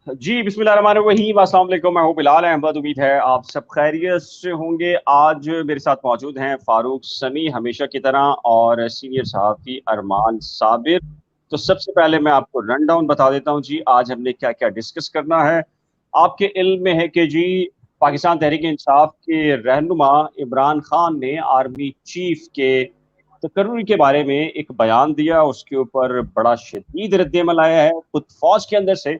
जी बिस्मिल्लाहिर्रहमानिर्रहीम, अस्सलाम वालेकुम। मैं हूं बिलाल अहमद। उम्मीद है आप सब खैरियत से होंगे। आज मेरे साथ मौजूद हैं फारूक समी हमेशा की तरह और सीनियर सहाफ़ी अरमान साबिर। तो सबसे पहले मैं आपको रन डाउन बता देता हूं जी, आज हमने क्या क्या डिस्कस करना है। आपके इल्म में है कि जी पाकिस्तान तहरीक इंसाफ के रहनुमा इमरान खान ने आर्मी चीफ के तकर्रुर के बारे में एक बयान दिया। उसके ऊपर बड़ा शदीद रद्द-ए-अमल आया है खुद फौज के अंदर से,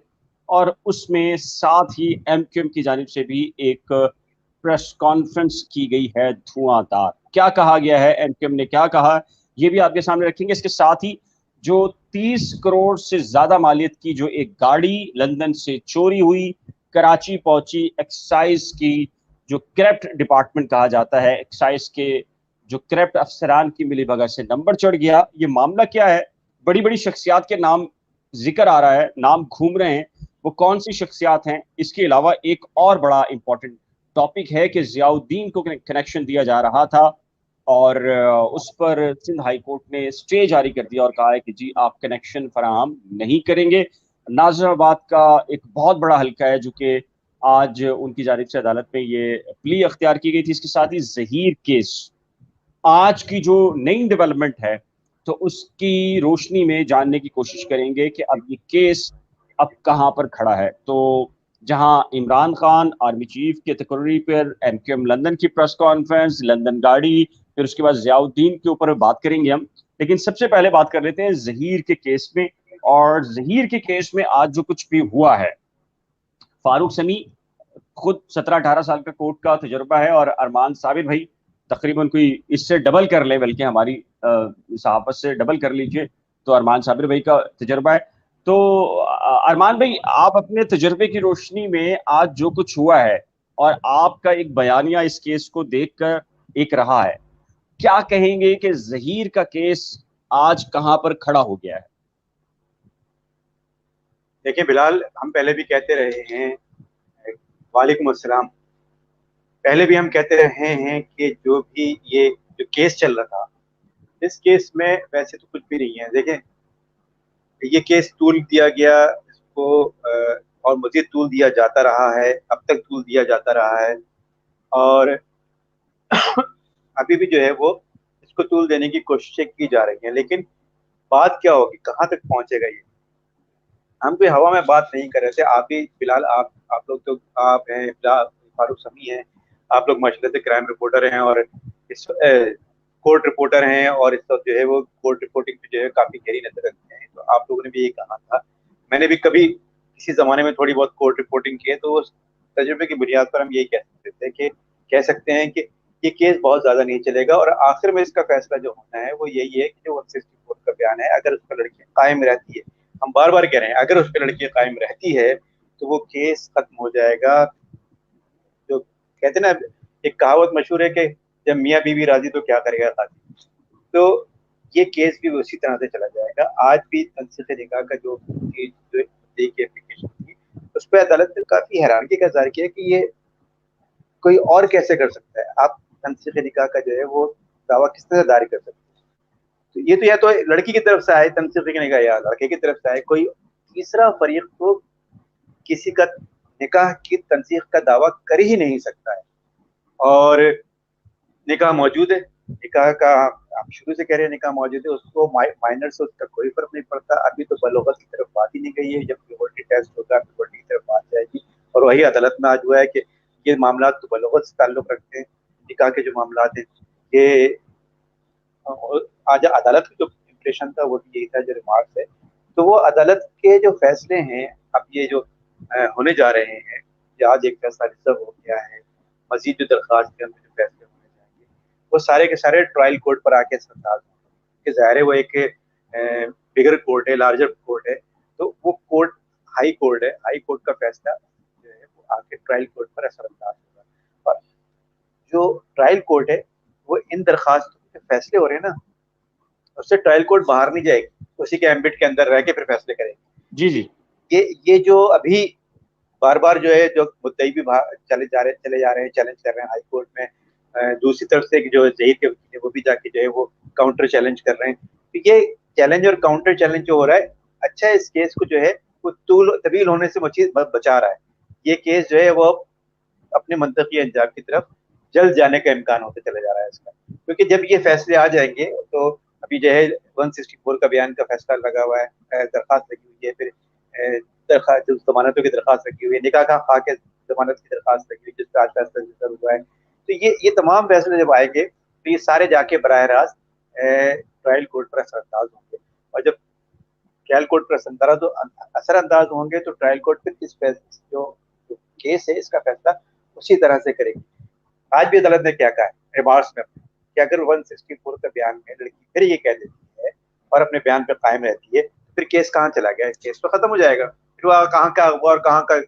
और उसमें साथ ही एमक्यूएम की जानिब से भी एक प्रेस कॉन्फ्रेंस की गई है धुआंधार। क्या कहा गया है, एमक्यूएम ने क्या कहा, ये भी आपके सामने रखेंगे। इसके साथ ही जो 30 करोड़ से ज़्यादा मालियत की जो एक गाड़ी लंदन से चोरी हुई, कराची पहुंची, एक्साइज़ की जो करप्ट डिपार्टमेंट कहा जाता है, एक्साइज़ के जो करप्ट अफसरान की मिलीभगत से नंबर चढ़ गया। ये मामला क्या है? बड़ी-बड़ी शख्सियात के नाम ज़िक्र आ रहा है, नाम घूम रहे हैं। वो कौन सी शख्सियात हैं? इसके अलावा एक और बड़ा इंपॉर्टेंट टॉपिक है कि ज़ियाउद्दीन को कनेक्शन दिया जा रहा था और उस पर सिंध हाई कोर्ट ने स्टे जारी कर दिया और कहा है कि जी आप कनेक्शन फराहम नहीं करेंगे। नाज़िराबाद का एक बहुत बड़ा हल्का है जो कि आज उनकी जानिब से अदालत में ये प्ली अख्तियार की गई थी। इसके साथ ही ज़हीर केस, आज की जो नई डेवलपमेंट है, तो उसकी रोशनी में जानने की कोशिश करेंगे कि अब ये केस अब कहाँ पर खड़ा है। तो जहाँ इमरान खान आर्मी चीफ के तकर्री पर एमक्यूएम लंदन की प्रेस कॉन्फ्रेंस, लंदन गाड़ी, फिर उसके बाद ज़ियाउद्दीन के ऊपर बात करेंगे हम। लेकिन सबसे पहले बात कर लेते हैं ज़हीर के केस में। और ज़हीर के केस में आज जो कुछ भी हुआ है, फारूक समी खुद 17-18 साल का कोर्ट का तजुर्बा है और अरमान साबिर भाई तकरीबन कोई इससे डबल कर ले, बल्कि हमारी सहाफ़त से डबल कर लीजिए, तो अरमान साबिर भाई का तजुर्बा है। तो अरमान भाई, आप अपने तजुर्बे की रोशनी में आज जो कुछ हुआ है और आपका एक बयानिया इस केस को देखकर एक रहा है, क्या कहेंगे कि ज़हीर का केस आज कहाँ पर खड़ा हो गया है? देखिए बिलाल, हम पहले भी कहते रहे हैं। वालेकुम अस्सलाम। पहले भी हम कहते रहे हैं कि जो भी ये जो केस चल रहा था, इस केस में वैसे तो कुछ भी नहीं है। देखें, ये केस तूल दिया गया इसको, और मजीद तूल दिया जाता रहा है, अब तक तूल दिया जाता रहा है। और अभी भी जो है वो इसको तूल देने की कोशिशें की जा रही हैं, लेकिन बात क्या होगी, कहाँ तक पहुंचेगा ये? हम कोई हवा में बात नहीं कर रहे थे। आप ही बिलाल, आप लोग तो आप हैं, बिलाल फारूक समी हैं, आप लोग माशाल्लाह से क्राइम रिपोर्टर हैं और इस कोर्ट रिपोर्टर हैं, और इस वक्त जो है वो कोर्ट रिपोर्टिंग पे जो है काफी गहरी नजर रखते हैं। तो आप लोगों ने भी यही कहा था, मैंने भी कभी किसी जमाने में थोड़ी बहुत कोर्ट रिपोर्टिंग की है, तो उस तजुर्बे की बुनियाद पर हम यही कह सकते थे कि कह सकते हैं कि ये केस बहुत ज्यादा नहीं चलेगा और आखिर में इसका फैसला जो होना है वो यही है कि जो 164 का बयान है, अगर उस पर लड़की कायम रहती है, हम बार बार कह रहे हैं, अगर उस पर लड़की कायम रहती है तो वो केस खत्म हो जाएगा। जो कहते हैं ना, एक कहावत मशहूर है कि जब मियाँ बीवी राजी तो क्या करेगा काजी। तो ये केस भी उसी तरह से चला जाएगा। आज भी तनसीह निकाह का जो की एप्लीकेशन थी, उस पर अदालत ने काफी हैरानगी का इजहार किया कि ये कोई और कैसे कर सकता है। आप तनसीह निकाह का जो है वो दावा किस तरह दायर कर सकते हैं? तो ये तो या तो लड़की की तरफ से आए तनसीह निकाह, या लड़के की तरफ से आए, कोई तीसरा फरीक तो किसी का निकाह की तनसीह का दावा कर ही नहीं सकता है। और निकाह मौजूद है, निकाह का आप शुरू से कह रहे हैं निकाह मौजूद है, उसको माइनर से उसका कोई फर्क नहीं पड़ता। अभी तो बलोगत की तरफ बात ही नहीं गई है, जब प्योरिटी टेस्ट होगा प्योरिटी की तरफ बात जाएगी। और वही अदालत में आज हुआ है कि ये मामला तो बलोगत से ताल्लुक रखते हैं, निकाह के जो मामला हैं ये। आज अदालत का जो इम्प्रेशन था वो भी यही था, जो रिमार्क्स है, तो वो अदालत के जो फैसले हैं अब ये जो होने जा रहे हैं, कि आज एक फैसला रिजर्व हो गया है, मजीद जो दरखास्त के अंदर जो फैसले होने जाएंगे वो सारे के सारे ट्रायल कोर्ट पर आके सरताज होंगे। जाहिर है वो एक बिगर कोर्ट है, लार्जर कोर्ट है, तो वो कोर्ट हाई कोर्ट है, हाई कोर्ट का फैसला जो है वो आके ट्रायल कोर्ट पर असरअंदाज होगा। और जो ट्रायल कोर्ट है वो इन दरखास्तों के फैसले हो रहे हैं ना, उससे ट्रायल कोर्ट बाहर नहीं जाएगी, उसी के एम्बिट के अंदर रह के फिर फैसले करेंगे। जी, जी। ये जो अभी बार बार जो है जो मुद्दई भी चले जा रहे हैं, चैलेंज कर रहे हैं हाई कोर्ट में, दूसरी तरफ से जो जहीर के वकील है वो भी जाके जो है वो काउंटर चैलेंज कर रहे हैं। तो ये चैलेंज और काउंटर चैलेंज जो हो रहा है, अच्छा इस केस को जो है वो तूल तवील होने से बचा रहा है। ये केस जो है वो अपने मंतकी अंजाम की तरफ जल्द जाने का इम्कान होते चले जा रहा है इसका, क्योंकि जब ये फैसले आ जाएंगे तो अभी जो है 164 का बयान का फैसला लगा हुआ है, दरखास्त लगी हुई है, फिर दरखास्त जमानतों की दरखास्त लगी हुई है, निकाह खा के जमानत की दरखास्त लगी हुई है जिसका आज फैसला जरूर हुआ है। तो ये तमाम फैसले जब आएंगे तो ये सारे जाके बराह रास्त ट्रायल कोर्ट पर असरअंदाज होंगे, और जब ट्रायल कोर्ट पर असरअंदाज होंगे तो ट्रायल कोर्ट फिर इस जो केस है इसका फैसला उसी तरह से करेगी। आज भी अदालत ने क्या कहा है रिमार्क्स में कि अगर 164 का बयान में लड़की फिर ये कह देती है और अपने बयान पर कायम रहती है, फिर केस कहाँ चला गया, केस तो खत्म हो जाएगा, फिर वह कहाँ का हुआ और कहाँ का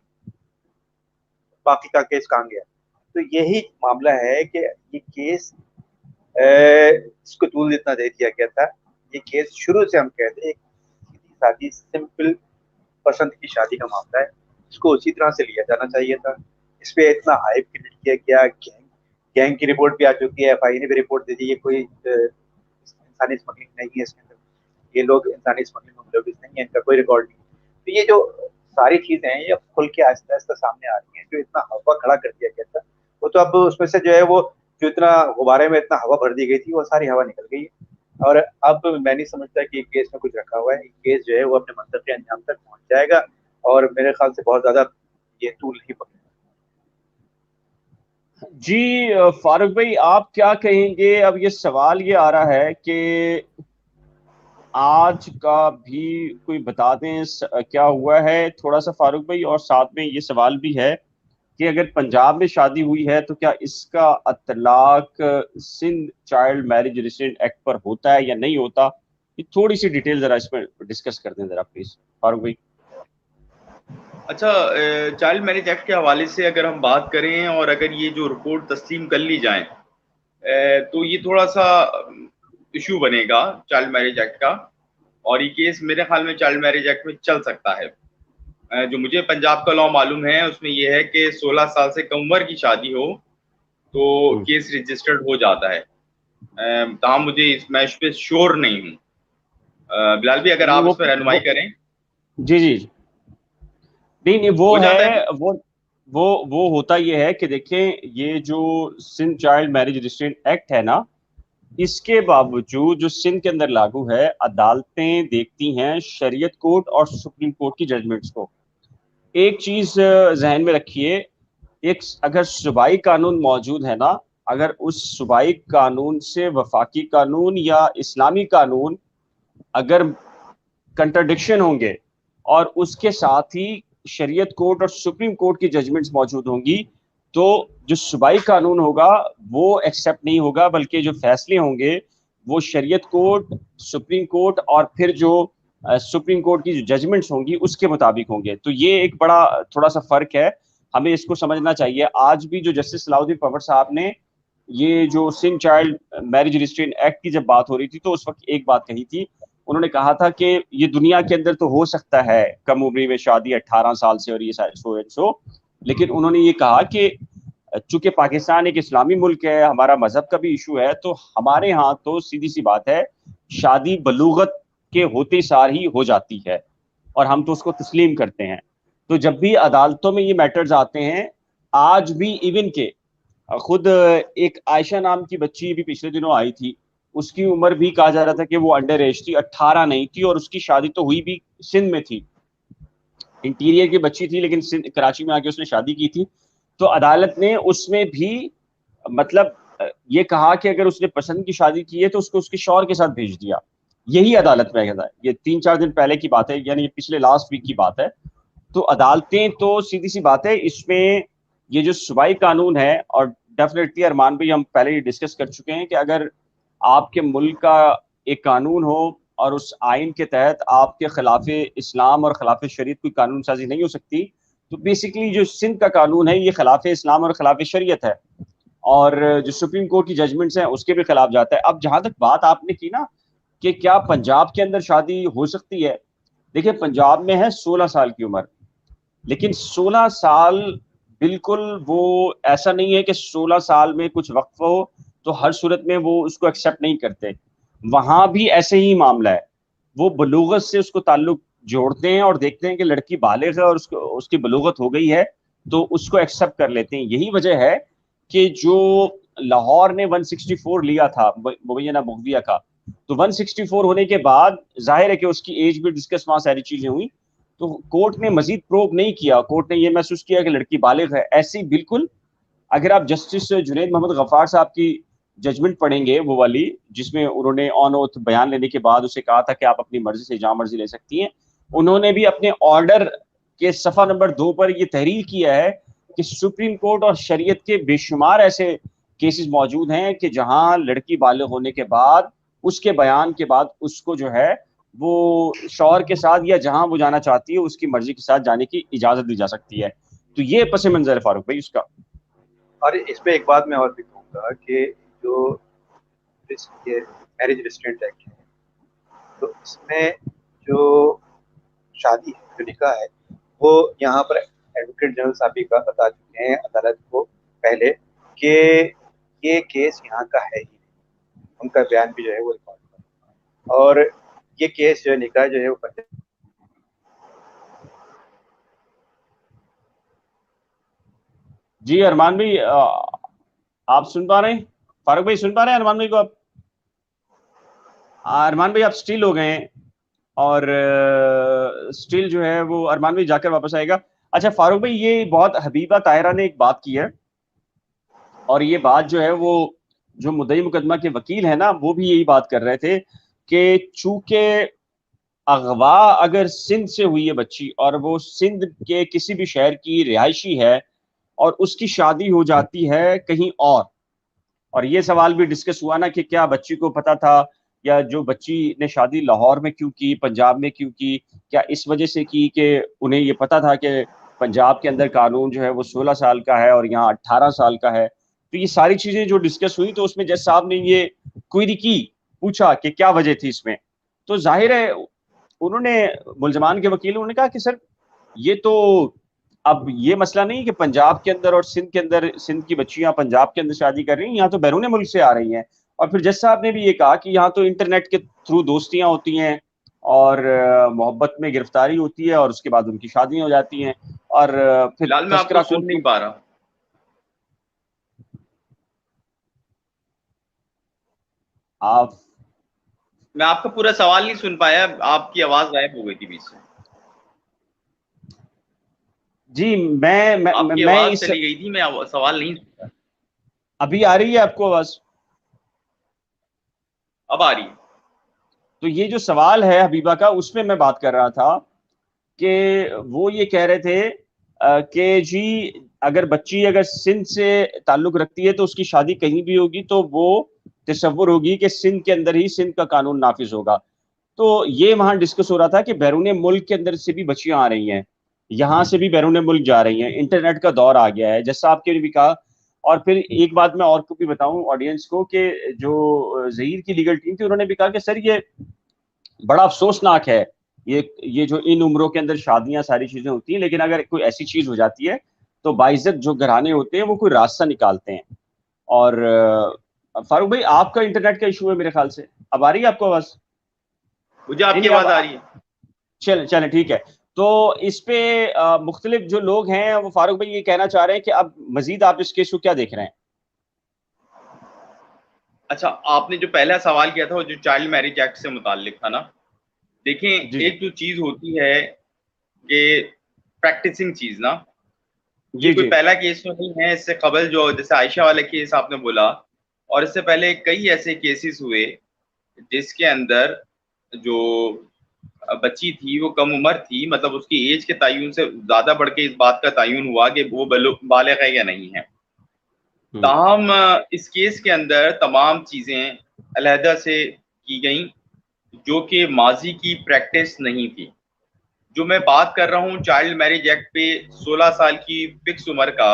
बाकी का केस कहाँ गया। तो यही मामला है कि ये केस इसको तूल इतना दे दिया गया था। ये केस शुरू से हम कहते हैं सीधी सादी सिंपल पसंद की शादी का मामला है, इसको उसी तरह से लिया जाना चाहिए था। इस पे इतना हाइप क्रिएट किया गया, गैंग की रिपोर्ट भी आ चुकी है, एफआईए ने भी रिपोर्ट दे दी है, कोई इंसानी स्मगलिंग नहीं है इसके अंदर, ये लोग इंसानी स्मगलिंग में मुलविस नहीं है, इनका कोई रिकॉर्ड नहीं। तो ये जो सारी चीजें हैं ये खुल के आहिस्ता आहिस्ता सामने आ रही हैं। जो इतना हवा खड़ा कर दिया गया था वो तो अब उसमें से जो है वो जो इतना गुब्बारे में इतना हवा भर दी गई थी वो सारी हवा निकल गई है। और अब मैं नहीं समझता कि केस में कुछ रखा हुआ है, केस जो है वो अपने मंतक के अंजाम तक पहुंच जाएगा और मेरे ख्याल से बहुत ज्यादा ये तूल नहीं पकड़ेगा। जी फारूक भाई, आप क्या कहेंगे? अब ये सवाल ये आ रहा है कि आज का भी कोई बता दें क्या हुआ है थोड़ा सा फारूक भाई, और साथ में ये सवाल भी है कि अगर पंजाब में शादी हुई है तो क्या इसका अतलाक सिंध चाइल्ड मैरिज रिस्ट्रेंट एक्ट पर होता है या नहीं होता? ये थोड़ी सी डिटेल जरा इसमें डिस्कस कर दें जरा प्लीज फारूक भाई। अच्छा, चाइल्ड मैरिज एक्ट के हवाले से अगर हम बात करें और अगर ये जो रिपोर्ट तस्लीम कर ली जाए तो ये थोड़ा सा इशू बनेगा चाइल्ड मैरिज एक्ट का, और ये केस मेरे ख्याल में चाइल्ड मैरिज एक्ट में चल सकता है। जो मुझे पंजाब का लॉ मालूम है उसमें यह है कि 16 साल से कम उम्र की शादी हो तो केस रजिस्टर्ड हो जाता है। तहाँ मुझे मैं इस पे श्योर नहीं हूँ। बिलाल भी अगर आप इस पर रहनुमाई करें। जी जी नहीं वो है वो होता ये है कि देखें, ये जो Sindh child marriage restraint act है ना, इसके बावजूद जो सिंध के अंदर लागू है, अदालतें देखती हैं शरीयत कोर्ट और सुप्रीम कोर्ट की जजमेंट्स को। एक चीज जहन में रखिए, एक अगर सूबाई कानून मौजूद है ना, अगर उस सूबाई कानून से वफाकी कानून या इस्लामी कानून अगर कंट्राडिक्शन होंगे और उसके साथ ही शरीयत कोर्ट और सुप्रीम कोर्ट की जजमेंट्स मौजूद होंगी, तो जो सूबाई कानून होगा वो एक्सेप्ट नहीं होगा, बल्कि जो फैसले होंगे वो शरीयत कोर्ट, सुप्रीम कोर्ट और फिर जो सुप्रीम कोर्ट की जो जजमेंट्स होंगी उसके मुताबिक होंगे। तो ये एक बड़ा थोड़ा सा फर्क है, हमें इसको समझना चाहिए। आज भी जो जस्टिस सलाउद्दीन पवर साहब ने ये जो Sindh child marriage restraint act की जब बात हो रही थी तो उस वक्त एक बात कही थी, उन्होंने कहा था कि ये दुनिया के अंदर तो हो सकता है कम उम्र में शादी 18 साल से और ये सो, लेकिन उन्होंने ये कहा कि चूंकि पाकिस्तान एक इस्लामी मुल्क है, हमारा मजहब का भी इशू है, तो हमारे यहाँ तो सीधी सी बात है शादी बलूगत के होते सार ही हो जाती है और हम तो उसको तस्लीम करते हैं। तो जब भी अदालतों में ये मैटर्स आते हैं, आज भी इवन के खुद एक आयशा नाम की बच्ची भी पिछले दिनों आई थी, उसकी उम्र भी कहा जा रहा था कि वो अंडर एज थी, 18 नहीं थी, और उसकी शादी तो हुई भी सिंध में थी, इंटीरियर की बच्ची थी लेकिन कराची में आके उसने शादी की थी। तो अदालत ने उसमें भी मतलब ये कहा कि अगर उसने पसंद की शादी की है तो उसको उसके शौहर के साथ भेज दिया। यही अदालत में कहता है, ये 3-4 दिन पहले की बात है, यानी पिछले लास्ट वीक की बात है। तो अदालतें तो सीधी सी बात है, इसमें ये जो सूबाई कानून है, और डेफिनेटली अरमान भाई हम पहले ही डिस्कस कर चुके हैं कि अगर आपके मुल्क का एक कानून हो और उस आइन के तहत आपके खिलाफ इस्लाम और खिलाफ शरीयत कोई कानून साजी नहीं हो सकती, तो बेसिकली जो सिंध का कानून है ये खिलाफ इस्लाम और खिलाफ शरीयत है, और जो सुप्रीम कोर्ट की जजमेंट्स हैं उसके भी खिलाफ जाता है। अब जहां तक बात आपने की ना कि क्या पंजाब के अंदर शादी हो सकती है, देखिए पंजाब में है 16 साल की उम्र, लेकिन 16 साल बिल्कुल वो ऐसा नहीं है कि 16 साल में कुछ वक्फ हो तो हर सूरत में वो उसको एक्सेप्ट नहीं करते। वहां भी ऐसे ही मामला है, वो बलूगत से उसको ताल्लुक जोड़ते हैं और देखते हैं कि लड़की बालिग है और उसकी बलूगत हो गई है, तो उसको एक्सेप्ट कर लेते हैं। यही वजह है कि जो लाहौर ने 164 लिया था मुबैना मुगविया का, तो 164 होने के बाद जाहिर है कि उसकी एज भी डिस्कस, वहां सारी चीजें हुई, तो कोर्ट ने मजीद प्रोब नहीं किया। कोर्ट ने यह महसूस किया कि लड़की बालिग है। ऐसी बिल्कुल, अगर आप जस्टिस जुनैद मोहम्मद गफ्फार साहब की जजमेंट पढ़ेंगे, वो वाली जिसमें उन्होंने ऑन ओथ बयान लेने के बाद उसे कहा था कि आप अपनी मर्जी से जहां मर्जी ले सकती हैं, उन्होंने भी अपने ऑर्डर के सफा नंबर 2 पर यह तहरीर किया है कि सुप्रीम कोर्ट और शरीयत के बेशुमार ऐसे केसेस मौजूद हैं कि जहां लड़की बालिग होने के बाद, उसके बयान के बाद उसको जो है वो शौहर के साथ या जहां वो जाना चाहती है उसकी मर्जी के साथ जाने की इजाजत दी जा सकती है। तो ये पस मंजर है फारूक भाई उसका। और इसमें एक बात मैं और भी कहूँगा कि जो ये मैरिज रिस्ट्रेंट एक्ट है, तो इसमें जो शादी है, जो निकाह है, वो यहाँ पर एडवोकेट जनरल साहब भी बता चुके हैं अदालत को पहले कि ये केस यहाँ का है ही नहीं। उनका बयान भी जो है वो रिकॉर्ड कर, और ये केस जो है निकाह जो है वो पंजाब। जी अरमान भाई, आप सुन पा रहे हैं? फारूक भाई सुन पा रहे हैं अरमान भाई को आप? अरमान भाई आप स्टिल हो गए हैं, और स्टिल जो है वो अरमान भाई जाकर वापस आएगा। अच्छा फारूक भाई, ये बहुत हबीबा ताहिरा ने एक बात की है, और ये बात जो है वो जो मुद्दई मुकदमा के वकील है ना, वो भी यही बात कर रहे थे कि चूंकि अगवा अगर सिंध से हुई है बच्ची, और वो सिंध के किसी भी शहर की रिहायशी है, और उसकी शादी हो जाती है कहीं और ये सवाल भी डिस्कस हुआ ना कि क्या बच्ची को पता था, या जो बच्ची ने शादी लाहौर में क्यों की, पंजाब में क्यों की, क्या इस वजह से की कि उन्हें ये पता था कि पंजाब के अंदर कानून जो है वो 16 साल का है और यहाँ 18 साल का है। तो ये सारी चीजें जो डिस्कस हुई, तो उसमें जज साहब ने ये क्वेरी की, पूछा कि क्या वजह थी इसमें। तो जाहिर है उन्होंने, मुलजमान के वकील, उन्होंने कहा कि सर ये तो अब ये मसला नहीं है कि पंजाब के अंदर और सिंध के अंदर, सिंध की बच्चियां पंजाब के अंदर शादी कर रही हैं, यहाँ तो बैरून मुल्क से आ रही हैं। और फिर जज साहब ने भी ये कहा कि यहाँ तो इंटरनेट के थ्रू दोस्तियां होती हैं, और मोहब्बत में गिरफ्तारी होती है, और उसके बाद उनकी शादियां हो जाती हैं, और फिर फिलहाल मैं आपको तस्करा सुन नहीं पा रहा। आप, मैं आपका पूरा सवाल नहीं सुन पाया, आपकी आवाज गायब हो गई थी बीच से। जी आपकी मैं आवाज इस, चली गई थी, मैं सवाल नहीं सुन। अभी आ रही है आपको आवाज? अब आ रही है। तो ये जो सवाल है हबीबा का, उसमें मैं बात कर रहा था कि वो ये कह रहे थे कि जी अगर बच्ची अगर सिंध से ताल्लुक रखती है तो उसकी शादी कहीं भी होगी, तो वो तसव्वुर होगी कि सिंध के अंदर ही सिंध का कानून नाफिज होगा। तो ये वहां डिस्कस हो रहा था कि बैरून मुल्क के अंदर से भी बच्चियां आ रही हैं, यहाँ से भी बैरून मुल्क जा रही हैं, इंटरनेट का दौर आ गया है, जैसा साहब के भी कहा। और फिर एक बात मैं और को भी बताऊं ऑडियंस को, कि जो जहीर की लीगल टीम थी, उन्होंने भी कहा कि सर ये बड़ा अफसोसनाक है, ये जो इन उम्रों के अंदर शादियां सारी चीजें होती हैं, लेकिन अगर कोई ऐसी चीज हो जाती है तो बाइज्जत जो घराने होते हैं वो कोई रास्ता निकालते हैं। और फारूक भाई आपका इंटरनेट का इशू है मेरे ख्याल से, अब आ रही है आपको आवाज? मुझे नहीं आपकी नहीं, आवाज आ अब रही है। चले चले ठीक है। तो इस पे मुख्तलिफ जो लोग हैं वो फारूक भाई ये कहना चाह रहे हैं कि अब मजीद आप इस केस को क्या देख रहे हैं? अच्छा, आपने जो पहला सवाल किया था वो जो चाइल्ड मैरिज एक्ट से मुताल्लिक था ना, देखें जी जी एक जो चीज होती है कि प्रैक्टिसिंग चीज ना, ये जी कोई जी पहला केस तो नहीं है। इससे कबल जो जैसे आयशा वाला केस आपने बोला, और इससे पहले कई ऐसे केसेस हुए जिसके अंदर जो बच्ची थी वो कम उम्र थी, मतलब उसकी एज के तयन से ज्यादा बढ़ के इस बात का तयन हुआ कि वो बालिग है या नहीं है। हम्म ताहम इस केस के अंदर तमाम चीजें अलहदा से की गई जो कि माजी की प्रैक्टिस नहीं थी। जो मैं बात कर रहा हूँ चाइल्ड मैरिज एक्ट पे 16 साल की फिक्स उम्र का,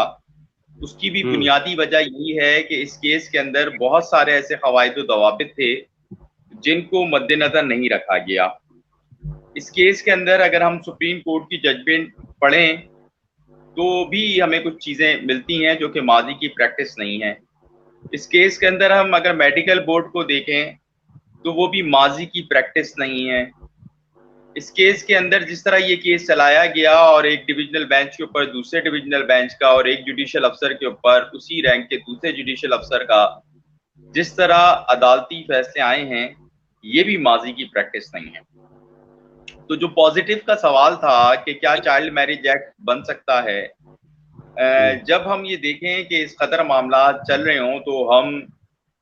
उसकी भी हम्म बुनियादी वजह यही है कि इस केस के अंदर बहुत सारे ऐसे कवायद दवाबित थे जिनको मद्देनजर नहीं रखा गया। इस केस के अंदर अगर हम सुप्रीम कोर्ट की जजमेंट पढ़ें तो भी हमें कुछ चीजें मिलती हैं जो कि माजी की प्रैक्टिस नहीं है। इस केस के अंदर हम अगर मेडिकल बोर्ड को देखें तो वो भी माजी की प्रैक्टिस नहीं है। इस केस के अंदर जिस तरह ये केस चलाया गया और एक डिविजनल बेंच के ऊपर दूसरे डिविजनल बेंच का और एक जुडिशियल अफसर के ऊपर उसी रैंक के दूसरे जुडिशियल अफसर का जिस तरह अदालती फैसले आए हैं, ये भी माजी की प्रैक्टिस नहीं है। तो जो पॉजिटिव का सवाल था कि क्या चाइल्ड मैरिज एक्ट बन सकता है, जब हम ये देखें कि इस कदर मामला चल रहे हों तो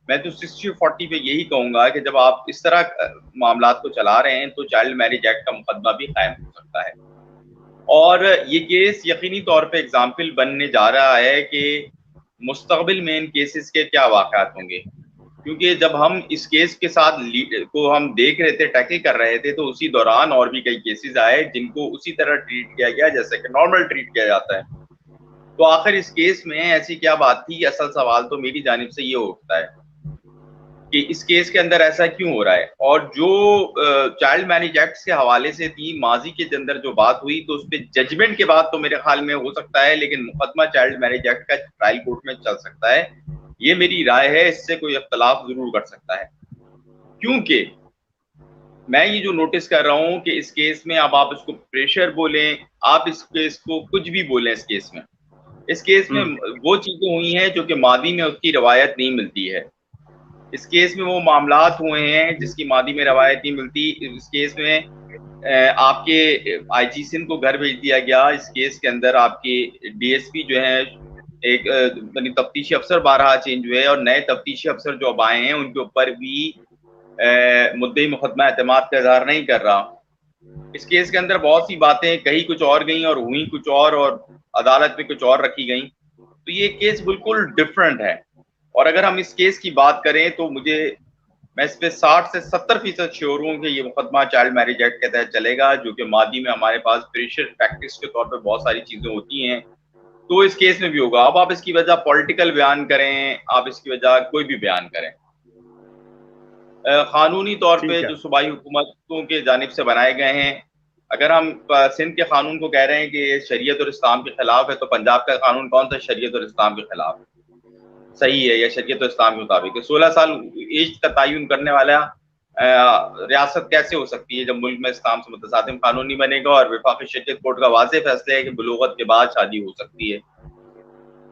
मैं तो 60-40 पे यही कहूंगा कि जब आप इस तरह मामला को चला रहे हैं तो चाइल्ड मैरिज एक्ट का मुकदमा भी कायम हो सकता है। और ये केस यकीनी तौर पे एग्जाम्पल बनने जा रहा है कि मुस्तकबिल में इन केसेस के क्या वाक़यात होंगे, क्योंकि जब हम इस केस के साथ को हम देख रहे थे, टैकल कर रहे थे, तो उसी दौरान और भी कई केसेस आए जिनको उसी तरह ट्रीट किया गया जैसे कि नॉर्मल ट्रीट किया जाता है। तो आखिर इस केस में ऐसी क्या बात थी? असल सवाल तो मेरी जानिब से ये उठता है कि इस केस के अंदर ऐसा क्यों हो रहा है। और जो चाइल्ड मैरिज एक्ट के हवाले से थी माजी के अंदर जो बात हुई, तो उस पर जजमेंट के बाद तो मेरे ख्याल में हो सकता है, लेकिन मुकदमा चाइल्ड मैरिज एक्ट का ट्रायल कोर्ट में चल सकता है, ये मेरी राय है। इससे कोई इख्तलाफ जरूर कर सकता है, क्योंकि मैं ये जो नोटिस कर रहा हूं कि इस केस में अब आप इसको प्रेशर बोलें, आप इस केस को कुछ भी बोलें, इस केस में वो चीजें हुई हैं जो कि मादी में उसकी रवायत नहीं मिलती है। इस केस में वो मामलात हुए हैं जिसकी मादी में रवायत नहीं मिलती। इस केस में आपके आईजी सिंध को घर भेज दिया गया। इस केस के अंदर आपके डीएसपी जो है एक तफ्तीशी अफसर 12 चेंज हुए और नए तफ्तीशी अफसर जो अब आए हैं उनके ऊपर भी मुद्दई मुकदमा एतमाद का इजहार नहीं कर रहा। इस केस के अंदर बहुत सी बातें कही कुछ और गई और हुई कुछ और अदालत में कुछ और रखी गई। तो ये केस बिल्कुल डिफरेंट है। और अगर हम इस केस की बात करें तो मैं इस पे 60 से 70% श्योर हूँ कि ये मुकदमा चाइल्ड मैरिज एक्ट के तहत चलेगा, जो कि मादी में हमारे पास प्रेशर प्रैक्टिस के तौर पर बहुत सारी चीजें होती हैं, तो इस केस में भी होगा। अब आप इसकी वजह पॉलिटिकल बयान करें, आप इसकी वजह कोई भी बयान करें, कानूनी तौर पे जो सूबाई हुकूमतों के जानिब से बनाए गए हैं, अगर हम सिंध के कानून को कह रहे हैं कि ये शरीयत और इस्लाम के खिलाफ है, तो पंजाब का कानून कौन सा शरीयत और इस्लाम के खिलाफ सही है या शरीयत और इस्लाम के मुताबिक? 16 साल एज का तयन करने वाला रियासत कैसे हो सकती है जब मुल्क में इस्लाम से मुतसादिम कानून नहीं बनेगा और वफाकी शरीयत कोर्ट का वाज़ेह फैसला है कि बुलूगत के बाद शादी हो सकती है।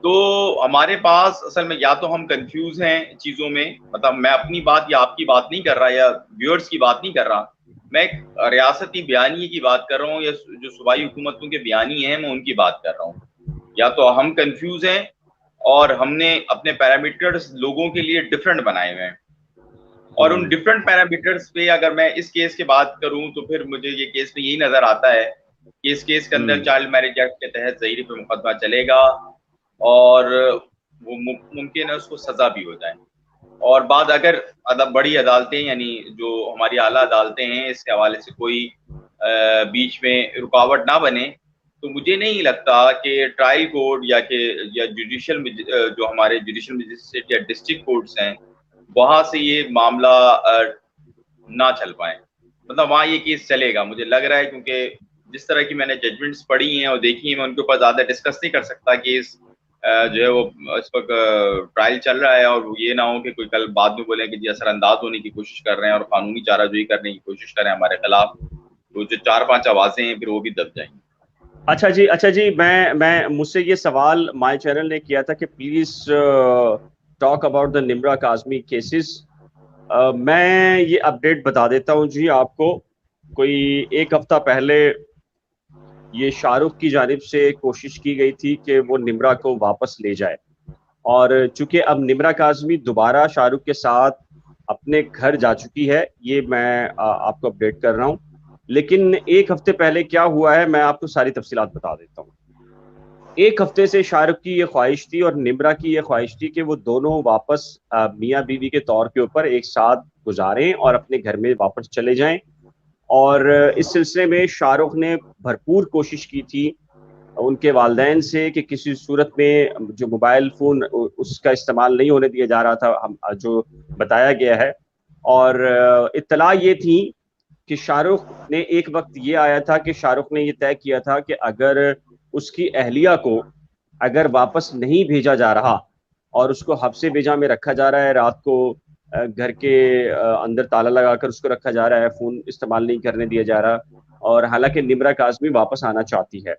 तो हमारे पास असल में या तो हम कंफ्यूज हैं चीजों में, मतलब मैं अपनी बात या आपकी बात नहीं कर रहा या व्यूअर्स की बात नहीं कर रहा, मैं रियासती बयानी की बात कर रहा हूँ या जो सूबाई हुकूमतों के बयानी हैं मैं उनकी बात कर रहा हूँ। या तो हम कंफ्यूज हैं और हमने अपने पैरामीटर्स लोगों के लिए डिफरेंट बनाए हुए हैं, और उन डिफरेंट पैरामीटर्स पे अगर मैं इस केस की बात करूं तो फिर मुझे ये केस में यही नजर आता है कि इस केस के अंदर चाइल्ड मैरिज एक्ट के तहत ज़हीरी पे मुकदमा चलेगा और वो मुमकिन है उसको सजा भी हो जाए। और बाद अगर बड़ी अदालतें यानी जो हमारी आला अदालतें हैं इसके हवाले से कोई बीच में रुकावट ना बने, तो मुझे नहीं लगता कि ट्रायल कोर्ट या जुडिशियल जो हमारे जुडिशियल मजिस्ट्रेट या डिस्ट्रिक्ट कोर्ट्स हैं वहां से ये मामला ना चल पाए, मतलब वहाँ ये केस चलेगा मुझे लग रहा है, क्योंकि जिस तरह की मैंने जजमेंट्स पढ़ी हैं और देखी हैं मैं उनके ऊपर ज्यादा डिस्कस नहीं कर सकता। केस जो है वो इस वक्त ट्रायल चल रहा है और ये ना हो कि कोई कल बाद में बोले कि जी असरअंदाज होने की कोशिश कर रहे हैं और कानूनी चाराजोई करने की कोशिश कर रहे हैं हमारे खिलाफ, तो जो 4-5 आवाजें हैं फिर वो भी दब जाएंगी। अच्छा जी, मैं मुझसे ये सवाल माय चैनल ने किया था कि please talk about the Nimra Kazmi cases. मैं ये अपडेट बता देता हूँ जी आपको। कोई 1 हफ्ता पहले ये शाहरुख की जानिब से कोशिश की गई थी कि वो निम्रा को वापस ले जाए, और चूंकि अब निम्रा काज़मी दोबारा शाहरुख के साथ अपने घर जा चुकी है, ये मैं आपको अपडेट कर रहा हूँ। लेकिन 1 हफ्ते पहले क्या हुआ है मैं आपको सारी तफसीलात बता देता हूँ। 1 हफ्ते से शाहरुख की ये ख्वाहिश थी और निम्रा की ये ख्वाहिश थी कि वो दोनों वापस मियाँ बीवी के तौर के ऊपर एक साथ गुजारें और अपने घर में वापस चले जाएं। और इस सिलसिले में शाहरुख ने भरपूर कोशिश की थी उनके वालिदैन से कि किसी सूरत में जो मोबाइल फ़ोन उसका इस्तेमाल नहीं होने दिया जा रहा था, हम जो बताया गया है। और इत्तला ये थी कि शाहरुख ने एक वक्त ये आया था कि शाहरुख ने ये तय किया था कि अगर उसकी अहलिया को अगर वापस नहीं भेजा जा रहा और उसको हब्से बेजा में रखा जा रहा है, रात को घर के अंदर ताला लगाकर उसको रखा जा रहा है, फ़ोन इस्तेमाल नहीं करने दिया जा रहा, और हालांकि निम्रा काज़मी वापस आना चाहती है।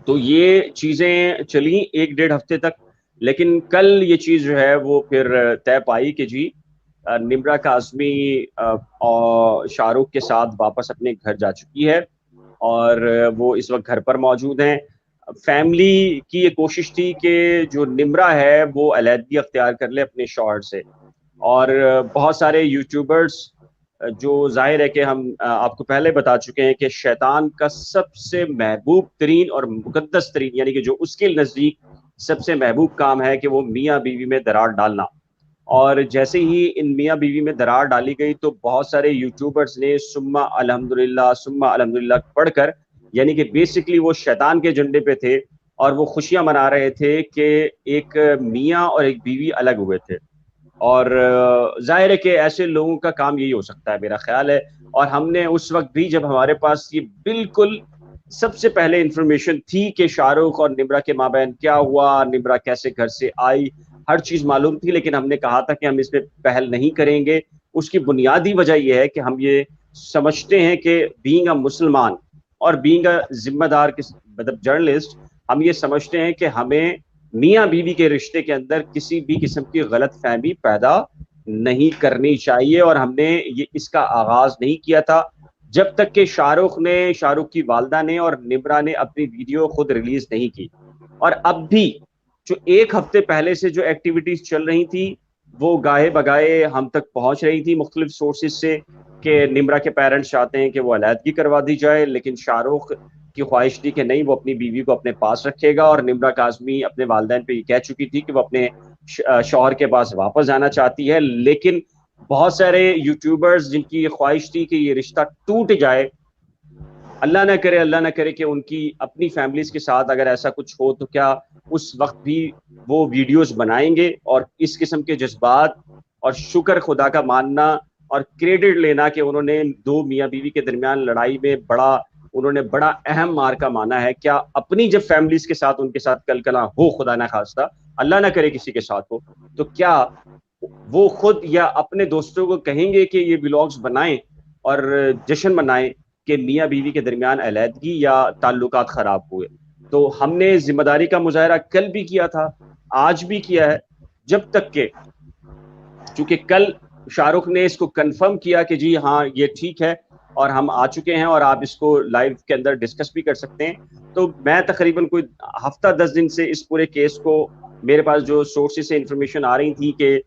तो ये चीज़ें चली 1 डेढ़ हफ्ते तक, लेकिन कल ये चीज़ जो है वो फिर तय पाई कि जी निम्रा काज़मी और शाहरुख के साथ वापस अपने घर जा चुकी है और वो इस वक्त घर पर मौजूद हैं। फैमिली की ये कोशिश थी कि जो निम्रा है वो अलहदगी अख्तियार कर ले अपने शौहर से, और बहुत सारे यूट्यूबर्स जो जाहिर है कि हम आपको पहले बता चुके हैं कि शैतान का सबसे महबूब तरीन और मुकद्दस तरीन, यानी कि जो उसके नज़दीक सबसे महबूब काम है कि वो मियाँ बीवी में दरार डालना। और जैसे ही इन मियाँ बीवी में दरार डाली गई तो बहुत सारे यूट्यूबर्स ने सुम्मा अल्हम्दुलिल्लाह पढ़कर, यानी कि बेसिकली वो शैतान के झंडे पे थे और वो खुशियां मना रहे थे कि एक मियाँ और एक बीवी अलग हुए थे। और जाहिर है कि ऐसे लोगों का काम यही हो सकता है, मेरा ख्याल है। और हमने उस वक्त भी, जब हमारे पास ये बिल्कुल सबसे पहले इंफॉर्मेशन थी कि शाहरुख और निम्रा के माबैन क्या हुआ, निम्रा कैसे घर से आई, हर चीज मालूम थी, लेकिन हमने कहा था कि हम इस पे पहल नहीं करेंगे। उसकी बुनियादी वजह यह है कि हम ये समझते हैं कि बीइंग अ मुसलमान और बीइंग अ जिम्मेदार मतलब जर्नलिस्ट, हम ये समझते हैं कि हमें मियाँ बीवी के रिश्ते के अंदर किसी भी किस्म की गलत फहमी पैदा नहीं करनी चाहिए। और हमने ये इसका आगाज नहीं किया था जब तक कि शाहरुख की वालदा ने और निम्रा ने अपनी वीडियो खुद रिलीज नहीं की। और अब भी जो 1 हफ्ते पहले से जो एक्टिविटीज चल रही थी वो गाहे बगाए हम तक पहुंच रही थी मुख्तलिफ सोर्सेज से, कि निम्रा के पेरेंट्स चाहते हैं कि वो अलहदगी करवा दी जाए, लेकिन शाहरुख की ख्वाहिश थी कि नहीं, वो अपनी बीवी को अपने पास रखेगा। और निम्रा काज़मी अपने वालिदैन पे ये कह चुकी थी कि वो अपने शौहर के पास वापस जाना चाहती है। लेकिन बहुत सारे यूट्यूबर्स जिनकी ये ख्वाहिश थी कि ये रिश्ता टूट जाए, अल्लाह ना करे कि उनकी अपनी फैमिलीज के साथ अगर ऐसा कुछ हो, तो क्या उस वक्त भी वो वीडियोस बनाएंगे? और इस किस्म के जज्बात और शुक्र खुदा का मानना और क्रेडिट लेना कि उन्होंने दो मियाँ बीवी के दरमियान लड़ाई में उन्होंने बड़ा अहम मार्का माना है, क्या अपनी जब फैमिलीज के साथ उनके साथ कलकला हो, खुदा ना खास्ता, अल्लाह ना करे किसी के साथ हो, तो क्या वो खुद या अपने दोस्तों को कहेंगे कि ये व्लॉग्स बनाएं और जश्न मनाएं कि मियाँ बीवी के दरमियान अलहदगी या ताल्लुकात खराब हुए? तो हमने जिम्मेदारी का मुजाहरा कल भी किया था, आज भी किया है, जब तक के चूंकि कल शाहरुख ने इसको कंफर्म किया कि जी हाँ ये ठीक है और हम आ चुके हैं और आप इसको लाइव के अंदर डिस्कस भी कर सकते हैं। तो मैं तकरीबन कोई हफ्ता 10 दिन से इस पूरे केस को, मेरे पास जो सोर्सेज से इंफॉर्मेशन आ रही थी कि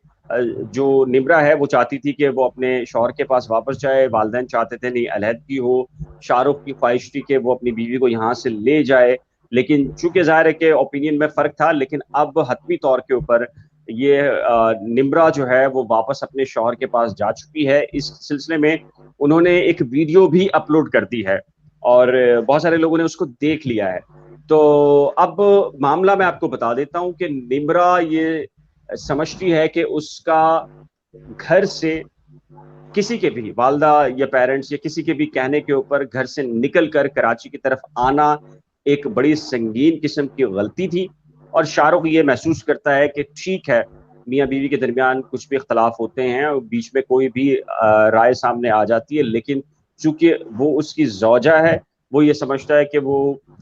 जो निम्रा है वो चाहती थी कि वो अपने शौहर के पास वापस जाए, वालिदैन चाहते थे नहीं अलहदगी हो, शाहरुख की ख्वाहिश थी कि वो अपनी बीवी को यहाँ से ले जाए। लेकिन चूंकि ज़ाहिर है कि ओपिनियन में फ़र्क था, लेकिन अब हतमी तौर के ऊपर ये निम्रा जो है वो वापस अपने शौहर के पास जा चुकी है। इस सिलसिले में उन्होंने एक वीडियो भी अपलोड कर दी है और बहुत सारे लोगों ने उसको देख लिया है। तो अब मामला मैं आपको बता देता हूं कि निम्रा ये समझती है कि उसका घर से किसी के भी वालदा या पेरेंट्स या किसी के भी कहने के ऊपर घर से निकल कर कराची की तरफ आना एक बड़ी संगीन किस्म की गलती थी। और शाहरुख ये महसूस करता है कि ठीक है, मियाँ बीवी के दरमियान कुछ भी इख्तलाफ होते हैं और बीच में कोई भी राय सामने आ जाती है, लेकिन चूंकि वो उसकी ज़ौजा है, वो ये समझता है कि वो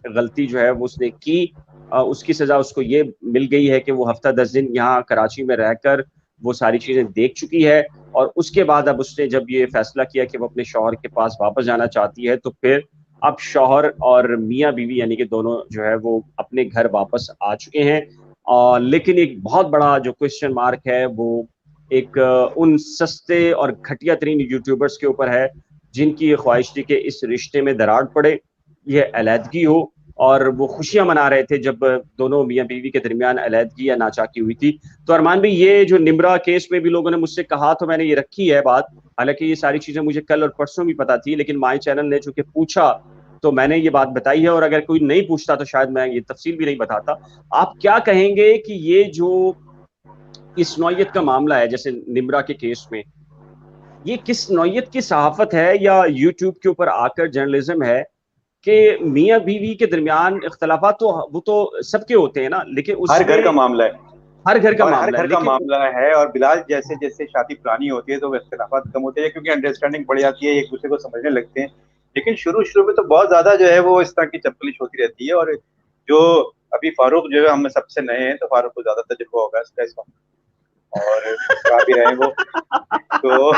गलती जो है वो उसने की, उसकी सज़ा उसको ये मिल गई है कि वो हफ्ता 10 दिन यहाँ कराची में रहकर वो सारी चीज़ें देख चुकी है। और उसके बाद अब उसने जब ये फैसला किया कि वो अपने शौहर के पास वापस जाना चाहती है, तो फिर अब शौहर और मियाँ बीवी यानी कि दोनों जो है वो अपने घर वापस आ चुके हैं। लेकिन एक बहुत बड़ा जो क्वेश्चन मार्क है वो एक उन सस्ते और घटिया तरीन यूट्यूबर्स के ऊपर है जिनकी ये ख्वाहिश थी कि इस रिश्ते में दरार पड़े, यह अलहदगी हो। और वो खुशियां मना रहे थे जब दोनों मियाँ बीवी के दरमियान अलहदगी या नाचाकी हुई थी। तो अरमान भाई, ये जो निम्रा केस में भी लोगों ने मुझसे कहा, तो मैंने ये रखी है बात, हालांकि ये सारी चीजें मुझे कल और परसों भी पता थी, लेकिन माई चैनल ने चूंकि पूछा तो मैंने ये बात बताई है। और अगर कोई नहीं पूछता तो शायद मैं ये तफसील भी नहीं बताता। आप क्या कहेंगे कि ये जो इस नौयत का मामला है, जैसे निम्रा के केस में, ये किस नौयत की सहाफत है या यूट्यूब के ऊपर आकर जर्नलिज्म है कि मियाँ बीवी के दरमियान इख्तलाफात तो वो तो सबके होते हैं ना, लेकिन हर घर का मामला है, हर घर का और हर मामला है, घर का लेकिन मामला है। और बिलाल, जैसे जैसे शादी पुरानी होती है तो इख्तलाफात कम होते हैं क्योंकि अंडरस्टैंडिंग बढ़ जाती है, एक दूसरे को समझने लगते हैं। लेकिन शुरू शुरू में तो बहुत ज्यादा जो है वो इस तरह की चप्पलिश होती रहती है। और जो अभी फारूक जो है हम में सबसे नए हैं, तो फारूक को ज्यादा तजुर्बा होगा इसका इस वक्त, और करा भी रहे हैं वो। तो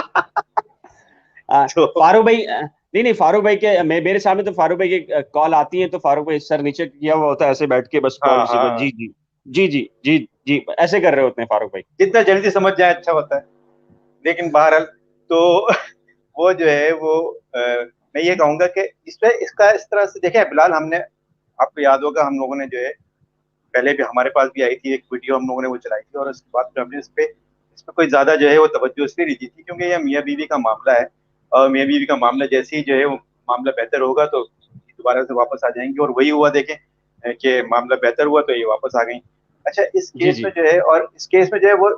तो फारूक भाई, नहीं नहीं, फारूक भाई के मेरे सामने तो फारूक भाई की कॉल आती है तो फारूक भाई सर नीचे किया हुआ होता है, ऐसे बैठ के बस कॉल हाँ रिसीव कर, हाँ, जी जी जी जी जी जी ऐसे कर रहे होते हैं फारूक भाई। जितना जल्दी समझ जाए अच्छा होता है। लेकिन बहरहाल, तो वो जो है वो मैं ये कहूंगा कि इसमें इसका इस तरह से देखें बिलाल, हमने, आपको याद होगा हम लोगों ने जो है पहले भी हमारे पास भी आई थी एक वीडियो, हम लोगों ने वो चलाई थी, और उसके बाद फिर हमने इस पे कोई ज्यादा जो है वो तवज्जो इसलिए नहीं दी थी क्योंकि ये मियाँ बीवी का मामला है। और मियाँ बीवी का मामला जैसे ही जो है वो मामला बेहतर होगा तो दोबारा से वापस आ जाएंगे, और वही हुआ देखें कि मामला बेहतर हुआ तो ये वापस आ गई। अच्छा, इस जी केस में जी जो है, और इस केस में जो है वो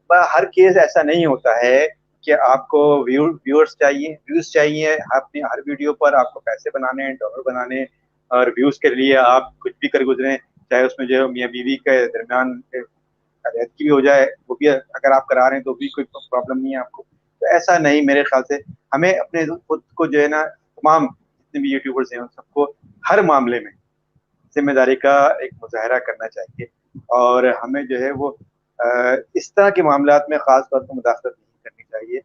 हर केस ऐसा नहीं होता है कि आपको व्यूअर्स चाहिए, व्यूज चाहिए अपने हर वीडियो पर, आपको पैसे बनाने हैं, डॉलर बनाने हैं, और व्यूज के लिए आप कुछ भी कर गुजरे, चाहे उसमें जो है मियाँ बीवी के दरमियान की भी हो जाए, वो भी अगर आप करा रहे हैं तो भी कोई प्रॉब्लम नहीं है आपको। तो ऐसा नहीं, मेरे ख्याल से हमें अपने खुद को जो है ना, तमाम जितने भी यूट्यूबर्स हैं उन सबको हर मामले में जिम्मेदारी का एक मुजाहरा करना चाहिए, और हमें जो है वो इस तरह के मामलात में खास तौर पर मुदाखलत नहीं करनी चाहिए।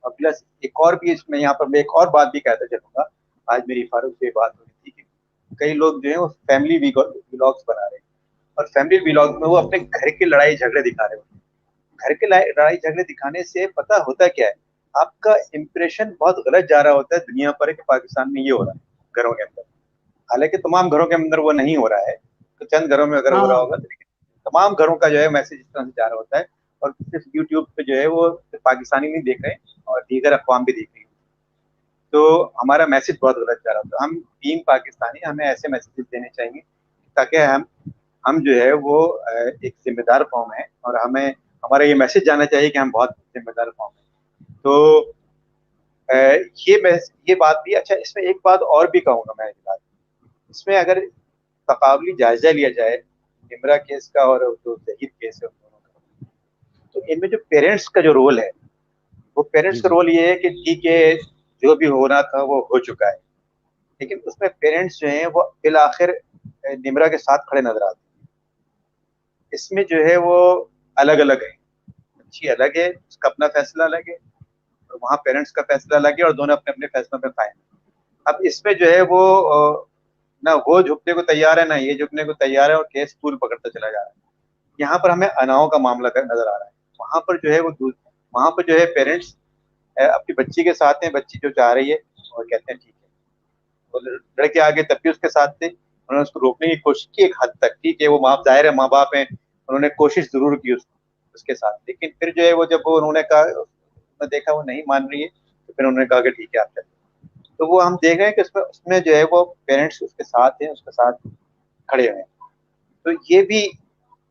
और प्लस एक और भी इसमें, यहाँ पर मैं एक और बात भी कहता चलूंगा। आज मेरी फारूक से बात हो रही थी कि कई लोग जो है वो फैमिली व्लॉग्स बना रहे हैं, और फैमिली व्लॉग में वो अपने घर के लड़ाई झगड़े दिखा रहे होते हैं। घर के लड़ाई झगड़े दिखाने से पता होता क्या है, आपका इंप्रेशन बहुत गलत जा रहा होता है दुनिया पर कि पाकिस्तान में ये हो रहा है घरों के अंदर। हालांकि तमाम घरों के अंदर वो नहीं हो रहा है, तो चंद घरों में अगर हो रहा हाँ होगा तो, लेकिन तमाम घरों का जो है मैसेज इस तरह से जा रहा होता है। और सिर्फ यूट्यूब पे जो है वो सिर्फ पाकिस्तानी नहीं देख रहे हैं, और दीगर अकवाम भी देख रही है। तो हमारा मैसेज बहुत गलत जा रहा होता है। हम बीइंग पाकिस्तानी, हमें ऐसे मैसेजेस देने चाहिए ताकि हम जो है वो एक जिम्मेदार कौम है, और हमें हमारा ये मैसेज जाना चाहिए कि हम बहुत जिम्मेदार कौम है। तो ये बात भी, अच्छा इसमें एक बात और भी कहूंगा मैं, इसमें अगर तकाबली जायजा लिया जाए निमरा केस का और जो जहीद केस है उन दोनों का, तो इनमें जो पेरेंट्स का जो रोल है, वो पेरेंट्स जी का जी रोल ये है कि ठीक है, जो भी होना था वो हो चुका है, लेकिन उसमें पेरेंट्स जो हैं वो फिल आखिर निमरा के साथ खड़े नजर आते हैं। इसमें जो है वो अलग अलग है, अच्छी अलग है, उसका अपना फैसला अलग है, और वहाँ पेरेंट्स का फैसला अलग है, और दोनों अपने अपने फैसलों पर कायम है। अब इसमें जो है वो ना वो झुकने को तैयार है ना ये झुकने को तैयार है, और केस तूल पकड़ता चला जा रहा है। यहाँ पर हमें अनाओं का मामला नजर आ रहा है। वहां पर जो है वो वहां पर जो है पेरेंट्स अपनी बच्ची के साथ हैं, बच्ची जो चाह रही है और कहते हैं ठीक है। तो लड़के आगे तब भी उसके साथ थे, उन्होंने उसको रोकने की कोशिश की एक हद तक, ठीक है वो माँ, जाहिर है माँ बाप हैं, उन्होंने कोशिश जरूर की उसके साथ, लेकिन फिर जो है वो जब वो उन्होंने कहा, उन्होंने देखा वो नहीं मान रही है, तो फिर उन्होंने कहा कि ठीक है आप चलिए। तो वो हम देख रहे हैं कि उसमें उसमें जो है वो पेरेंट्स उसके साथ हैं, उसके साथ खड़े हुए हैं। तो ये भी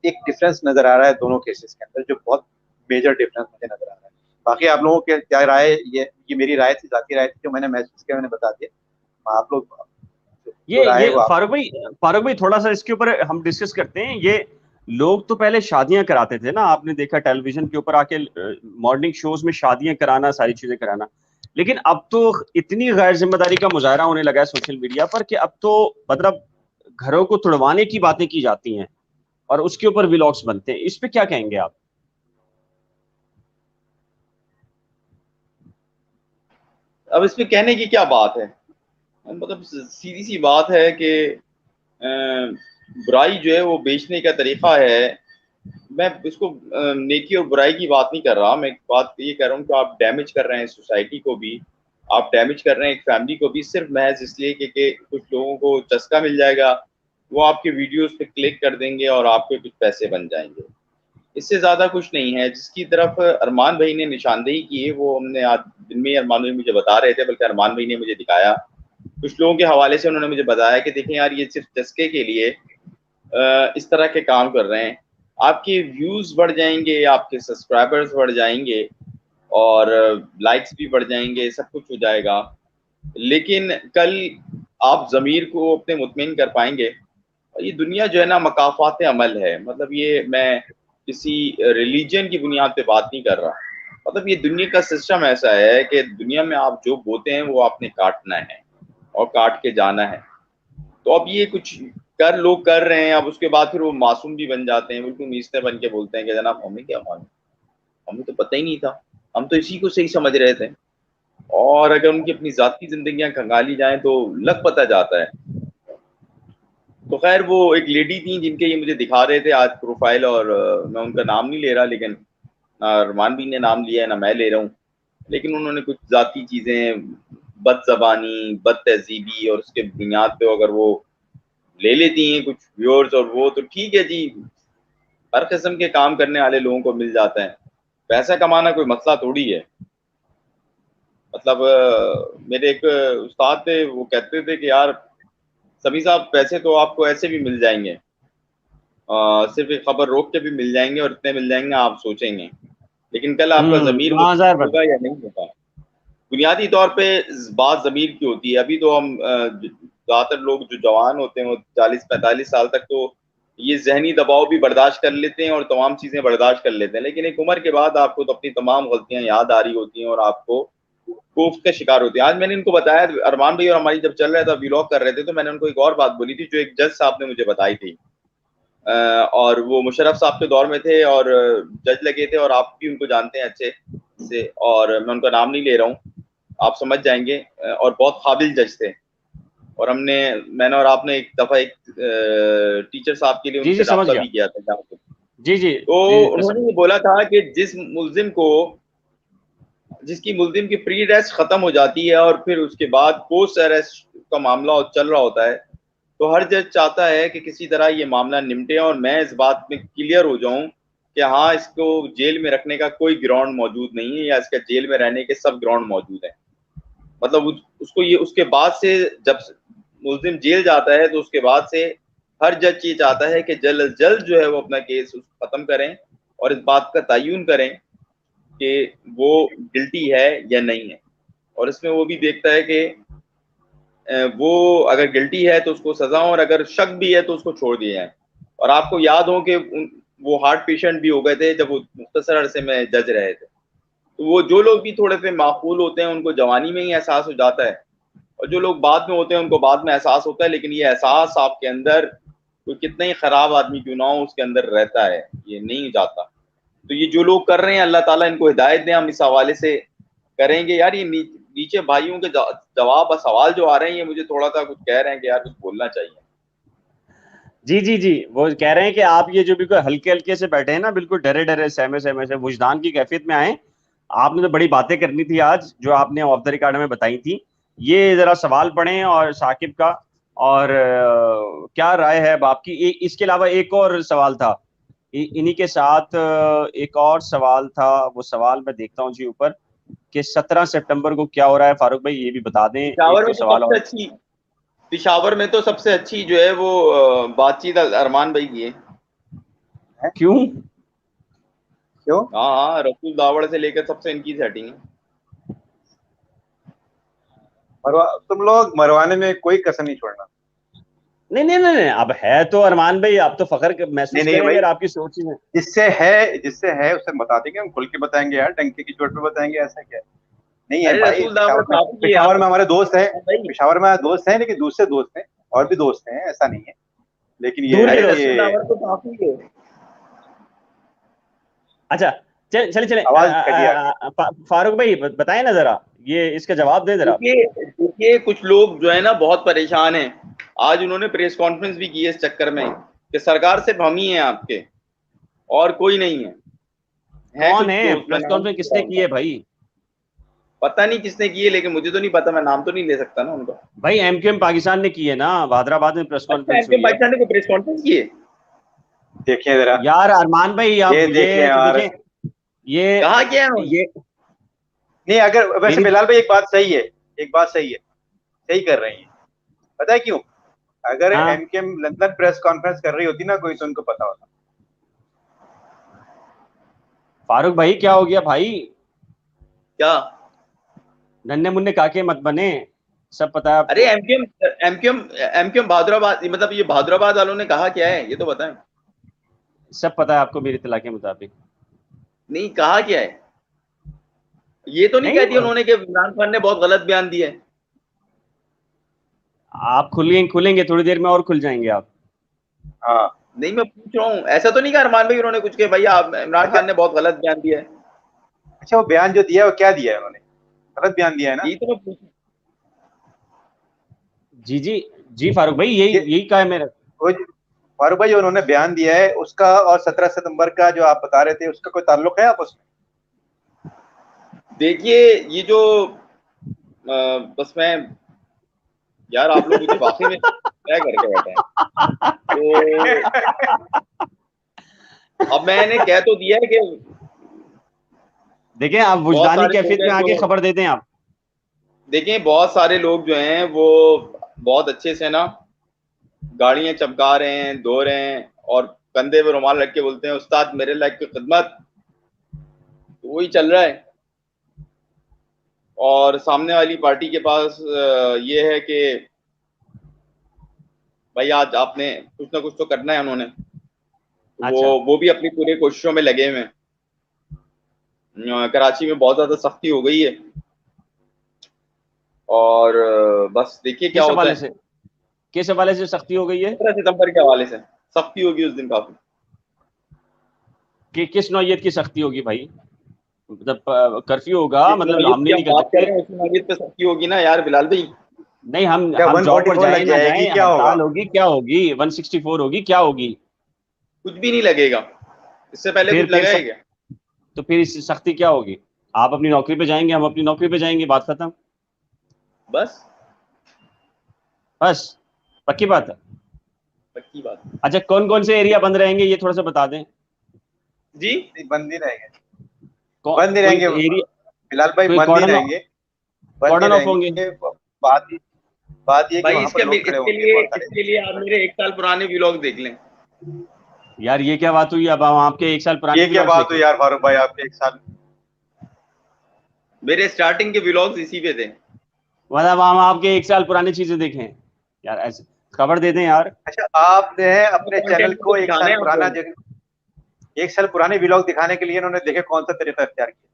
एक डिफरेंस नजर आ रहा है दोनों केसेस के अंदर, जो बहुत मेजर डिफरेंस मुझे नजर आ रहा है। बाकी आप लोगों के क्या राय, ये मेरी राय थी, जाती राय थी, जो मैंने महसूस किया मैंने बता दिया। आप लोग जो राय है ये वो आप। फारूक भाई थोड़ा सा इसके ऊपर हम डिस्कस करते हैं। ये लोग तो पहले शादियां कराते थे ना, आपने देखा टेलीविजन के ऊपर आके मॉर्निंग शोज में शादियां कराना, सारी चीजें कराना। लेकिन अब तो इतनी गैर जिम्मेदारी का मुजाहरा होने लगा है सोशल मीडिया पर कि अब तो मतलब घरों को तुड़वाने की बातें की जाती हैं और उसके ऊपर व्लॉग्स बनते हैं। इस पे क्या कहेंगे आप? अब इसमें कहने की क्या बात है, मतलब सीधी सी बात है कि बुराई जो है वो बेचने का तरीका है। मैं इसको नेकी और बुराई की बात नहीं कर रहा, मैं एक बात ये कह रहा हूँ कि आप डैमेज कर रहे हैं सोसाइटी को भी, आप डैमेज कर रहे हैं एक फैमिली को भी, सिर्फ महज इसलिए कि कुछ लोगों को चस्का मिल जाएगा, वो आपके वीडियोस पे क्लिक कर देंगे और आपके कुछ पैसे बन जाएंगे। इससे ज्यादा कुछ नहीं है। जिसकी तरफ अरमान भाई ने निशानदेही की है, वो हमने आज दिन में अरमान भाई मुझे बता रहे थे, बल्कि अरमान भाई ने मुझे दिखाया कुछ लोगों के हवाले से, उन्होंने मुझे बताया कि देखें यार, ये सिर्फ चस्के के लिए इस तरह के काम कर रहे हैं। आपके व्यूज बढ़ जाएंगे, आपके सब्सक्राइबर्स बढ़ जाएंगे, और लाइक्स भी बढ़ जाएंगे, सब कुछ हो जाएगा, लेकिन कल आप ज़मीर को अपने मुतमिन कर पाएंगे? और ये दुनिया जो है ना, मकाफात अमल है। मतलब ये मैं किसी रिलीजन की बुनियाद पे बात नहीं कर रहा, मतलब ये दुनिया का सिस्टम ऐसा है कि दुनिया में आप जो बोते हैं वो आपने काटना है और काट के जाना है। तो अब ये कुछ लोग कर रहे हैं, अब उसके बाद फिर वो मासूम भी बन जाते हैं, बिल्कुल मीसते बन के बोलते हैं कि जनाब हमें क्या मालूम, हमें तो पता ही नहीं था, हम तो इसी को सही समझ रहे थे। और अगर उनकी अपनी जाती जिंदगियां खंगाली जाएं तो लग पता जाता है। तो खैर वो एक लेडी थी जिनके ये मुझे दिखा रहे थे आज प्रोफाइल, और मैं उनका नाम नहीं ले रहा, लेकिन ना अरमान भी ने नाम लिया है ना मैं ले रहा हूँ। लेकिन उन्होंने कुछ जाती चीजें, बदजबानी, बद तहजीबी, और उसके बुनियाद पे अगर वो ले लेती हैं कुछ व्यूअर्स, और वो तो ठीक है जी, हर किस्म के काम करने वाले लोगों को मिल जाता है। पैसा कमाना कोई मसला थोड़ी है। मतलब मेरे एक उस्ताद थे, वो कहते थे कि यार सभी साहब पैसे तो आपको ऐसे भी मिल जाएंगे, सिर्फ एक खबर रोक के भी मिल जाएंगे, और इतने मिल जाएंगे आप सोचेंगे, लेकिन कल आपका जमीर गुआजार होगा या नहीं होगा। बुनियादी तौर पे बात जमीर की होती है। अभी तो हम ज्यादातर लोग जो जवान होते हैं वो 40-45 साल तक तो ये जहनी दबाव भी बर्दाश्त कर लेते हैं और तमाम चीजें बर्दाश्त कर लेते हैं, लेकिन एक उम्र के बाद आपको तो अपनी तमाम गलतियां याद आ रही होती हैं और आपको कोफ का शिकार होते हैं। आज मैंने इनको बताया, अरमान भाई और हमारी जब चल रहा था व्लॉग कर रहे थे, तो मैंने उनको एक और बात बोली थी जो एक जज साहब ने मुझे बताई थी, और वो मुशर्रफ साहब के दौर में थे और जज लगे थे, और आप भी उनको जानते हैं अच्छे से, और मैं उनका नाम नहीं ले रहा हूँ, आप समझ जाएंगे, और बहुत काबिल जज थे। और मैंने और आपने एक दफा एक टीचर साहब के लिए जी उनसे जी समझ राब्ता गया। भी किया था जहाँ पे। जी जी तो जी उन्होंने ये बोला था कि जिसकी मुल्जिम की प्री अरेस्ट खत्म हो जाती है और फिर उसके बाद पोस्ट अरेस्ट का मामला चल रहा होता है, तो हर जज चाहता है कि किसी तरह ये मामला निपटे और मैं इस बात में क्लियर हो जाऊं कि हाँ, इसको जेल में रखने का कोई ग्राउंड मौजूद नहीं है, या इसका जेल में रहने के सब ग्राउंड मौजूद है। मतलब उसको ये उसके बाद से जब मुल्जिम जेल जाता है तो उसके बाद से हर जज ये चाहता है कि जल्द अज जल्द जो है वो अपना केस खत्म करें और इस बात का तयन करें कि वो गिल्टी है या नहीं है। और इसमें वो भी देखता है कि वो अगर गिल्टी है तो उसको सजा हो, और अगर शक भी है तो उसको छोड़ दिया जाए। और आपको याद हो कि वो हार्ट पेशेंट भी हो गए थे जब वो मुख्तसर अरसे में जज रहे थे। तो वो जो लोग भी थोड़े से माकूल होते हैं उनको जवानी में ही एहसास हो जाता है, और जो लोग बाद में होते हैं उनको बाद में एहसास होता है, लेकिन ये एहसास आपके अंदर कोई कितना ही खराब आदमी क्यों ना हो उसके अंदर रहता है, ये नहीं जाता। तो ये जो लोग कर रहे हैं अल्लाह ताला इनको हिदायत दें, हम इस हवाले से करेंगे। यार ये नीचे भाइयों के जवाब सवाल जो आ रहे हैं ये मुझे थोड़ा सा कुछ कह रहे हैं कि यार कुछ बोलना चाहिए। जी जी जी वो कह रहे हैं कि आप ये जो बिल्कुल हल्के हल्के से बैठे हैं ना, बिल्कुल डरे डरे सहमे सहमे से वुजदान की कैफियत में आए। आपने तो बड़ी बातें करनी थी आज जो आपने ऑफ द रिकॉर्ड में बताई थी। ये जरा सवाल पढ़ें और साकिब का, और क्या राय है अब आपकी। इसके अलावा एक और सवाल था इन्हीं के साथ, एक और सवाल था, वो सवाल मैं देखता हूँ जी ऊपर कि 17 सितंबर को क्या हो रहा है। फारूक भाई ये भी बता दें, एक पिशावर जो में तो सवाल सबसे और। अच्छी पिशावर में तो सबसे अच्छी जो है वो बातचीत अरमान भाई की है। क्यों? क्यों? हाँ हाँ, रसूल दावड़ से लेकर सबसे इनकी सेटिंग है। तुम लोग मरवाने में कोई कसर नहीं छोड़ना। नहीं नहीं नहीं नहीं, अब है तो अरमान भाई, आप तो फखर नहीं महसूस नहीं करेंगे भाई, और आपकी सोच ही में। जिससे है उसे बता देंगे, हम खुल के बताएंगे यार, डंके की चोट पे बताएंगे, ऐसा क्या है? नहीं है अरे भाई, रसूल दावड़ काफी की पेशावर में हमारे दोस्त हैं। भाई, पेशावर में हमारे दोस्त हैं, लेकिन दूसरे दोस्त हैं, और भी दोस्त हैं, ऐसा नहीं है। लेकिन ये दूर है के अरे दोस्त। रसूल कि दावड़ तो काफी है। अच्छा, चले चले आवाज कटी आ गई। फारूक भाई बताएं ना जरा, ये इसका जवाब दें जरा। देखिए कुछ लोग जो है ना बहुत परेशान हैं। आज उन्होंने प्रेस कॉन्फ्रेंस भी की है इस चक्कर में कि सरकार सिर्फ हम ही हैं आपके, और कोई नहीं है कुछ कौन है दोस्त, मैं प्रेस नाम कॉन्फ्रेंस, नहीं किसने की बताऊंगा, है भाई? पता नहीं किसने की है, लेकिन मुझे तो नहीं पता, मैं नाम तो नहीं ले सकता ना उनका। भाई एमक्यूएम पाकिस्तान ने की है ना, हैदराबाद में प्रेस अच्छा, कॉन्फ्रेंस एमके हुई है। पाकिस्तान ने कोई प्रेस कॉन्फ्रेंस की है? देखिए जरा, यार अरमान भाई आप ये देखें ये तो यार। देखें, ये कहा क्या है उन्होंने? ये नहीं, अगर वैसे मेरी। बिलाल भाई एक बात सही है, एक बात सही है, सही कर रही है। पता है क्यों? अगर हाँ एमकेएम लंदन प्रेस कॉन्फ्रेंस कर रही होती ना कोई, तो उनको पता होता। फारूक भाई क्या हो गया भाई? क्या? नन्हे मुन्ने काके मत बने, सब पता है अरे आपको। एमकेएम एमकेएम एमकेएम बहादुराबाद, मतलब ये बहादुराबाद वालों ने कहा क्या है ये तो बताएं। सब पता है आपको मेरी इत्तला के मुताबिक। नहीं, कहा क्या है? ये तो नहीं नहीं, कह दिया उन्होंने कि इमरान खान ने बहुत गलत बयान दिया है? आप खुलेंगे थोड़ी देर में और खुल जाएंगे आप। हाँ। नहीं, मैं पूछ रहा हूँ, ऐसा तो नहीं कहा अरमान भाई उन्होंने कुछ के भाई आप इमरान अच्छा खान ने बहुत गलत बयान दिया है? अच्छा, वो बयान जो दिया है वो क्या दिया है उन्होंने? गलत बयान दिया है ना? यही तो मैं पूछ। जी जी जी फारूक भाई, यही ये यही कहा है मेरा। वो फारूक भाई जो उन्होंने बयान दिया है उसका और 17 सितंबर का जो आप बता रहे थे उसका कोई ताल्लुक है आपस में? देखिए, ये जो बस मैं, यार आप लोग मुझे वाकई में तय करके बैठे हैं। तो अब मैंने कह तो दिया है कि देखें, आप बहुत वुजदानी सारे कैफियत लोग में हैं आके जो, खबर देते हैं आप। देखें बहुत सारे लोग जो हैं वो बहुत अच्छे से ना गाड़ियां चमका रहे हैं, धो रहे हैं, और कंधे पे रुमाल रख के बोलते हैं उस्ताद मेरे लायक की खिदमत। तो वही चल रहा है। और सामने वाली पार्टी के पास ये है कि भाई आज आपने कुछ ना कुछ तो करना है उन्होंने। वो अच्छा, वो भी अपनी पूरी कोशिशों में लगे हुए हैं। कराची में बहुत ज्यादा सख्ती हो गई है, और बस देखिए क्या किस होता हवाले है। से, किस हवाले से सख्ती हो गई है? 17 सितंबर के हवाले से सख्ती होगी उस दिन काफी। कि किस नौयत की सख्ती होगी भाई? मतलब कर्फ्यू होगा, जिस मतलब नौयत हम की नहीं हम निकल बात कर सकते? रहे हैं उस नौयत पे सख्ती होगी ना यार बिलाल भाई। नहीं, क्या हम जॉब पर 144 जाए लग ना जाएगी, जाए, क्या होगा? हड़ताल होगी क्या होगी, 164 होगी क्या होगी? कुछ भी नहीं लगेगा। इससे पहले फिर कुछ फिर लगा है सख, क्या? तो फिर इससे सख्ती क्या होगी? आप अपनी नौकरी पे जाएंगे, हम अपनी नौकरी पे जाएंगे, बात खत्म। बस। बस, पक्की बात है। पक्की बात। अच्छा, कौन कौन से एरिया बंद रहेंगे ये थोड़ा सा बता दें। जी। नहीं, बंद ही रहेंगे। बंद ही कोई रहेंगे एरिया, बिलाल भाई, कोई बंद ही रहेंगे। बंद ही कॉर्डन ऑफ होंगे? रहेंगे। बात ही बात ये कि भाई वहां पर इसके लोग खड़े इसके होंगे लिए बहुत सारे। इसके लिए आप मेरे 1 साल पुराने व्लॉग देख लें। यार ये क्या बात हुई, अब हम आपके एक साल पुराने ये क्या व्लॉग्स बात हुई देखें? यार फारूक भाई, आपके एक साल। मेरे स्टार्टिंग के व्लॉग्स इसी पे थे। मतलब हम आपके एक साल पुरानी चीजें देखें? यार ऐसे खबर दे दें यार। अच्छा, आपने अपने चैनल कंटेंट को को एक दिखाना साल है आप पुराना लोगों को। जगह, एक साल पुराने व्लॉग दिखाने के लिए इन्होंने देखे कौन सा तरीका इख्तियार किया?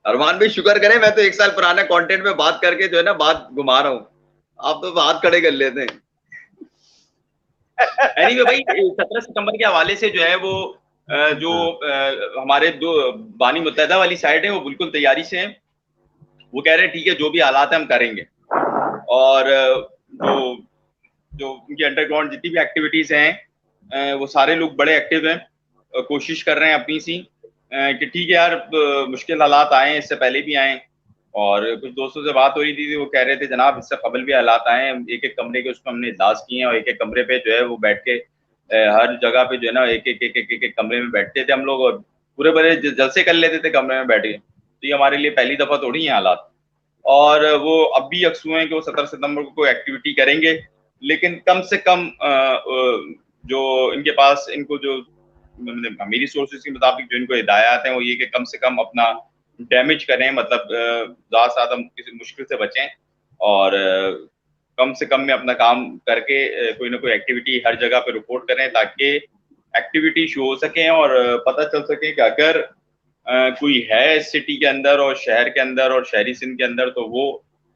अरमान भाई शुक्र करें, मैं तो 1 साल पुराना कंटेंट में बात करके जो है ना बात घुमा रहा हूँ। आप तो हाथ खड़े कर लेते हैं। एनीवे भाई, 17 सितंबर के हवाले से जो है वो जो हाँ, हमारे दो बानी मुत्तहदा वाली साइड है वो बिल्कुल तैयारी से है। वो कह रहे हैं ठीक है जो भी हालात है हम करेंगे। और जो जो उनकी अंडरग्राउंड जितनी भी एक्टिविटीज हैं, वो सारे लोग बड़े एक्टिव हैं। कोशिश कर रहे हैं अपनी सी कि ठीक है यार, मुश्किल हालात आए, इससे पहले भी आए। और कुछ दोस्तों से बात हो रही थी, वो कह रहे थे जनाब इससे कबल भी हालात आए हैं, एक एक कमरे के उसमें हमने इजलास किए हैं, और एक एक कमरे पे जो है वो बैठ के हर जगह पे जो है ना एक एक कमरे में बैठते थे हम लोग, और पूरे बड़े जलसे कर लेते थे कमरे में बैठ के। तो ये हमारे लिए पहली दफा थोड़ी है हालात। और वो अब भी यकसू हैं कि वो 17 सितंबर को कोई एक्टिविटी करेंगे, लेकिन कम से कम जो इनके पास, इनको जो मतलब मेरी सोर्सेज के मुताबिक जो इनको हिदायत हैं वो ये कि कम से कम अपना डैमेज करें, मतलब ज़्यादा से ज़्यादा किसी मुश्किल से बचें, और कम से कम में अपना काम करके कोई ना कोई एक्टिविटी हर जगह पे रिपोर्ट करें, ताकि एक्टिविटी शो हो सके, और पता चल सके कि अगर कोई है सिटी के अंदर और शहर के अंदर और शहरी सिंध के अंदर तो वो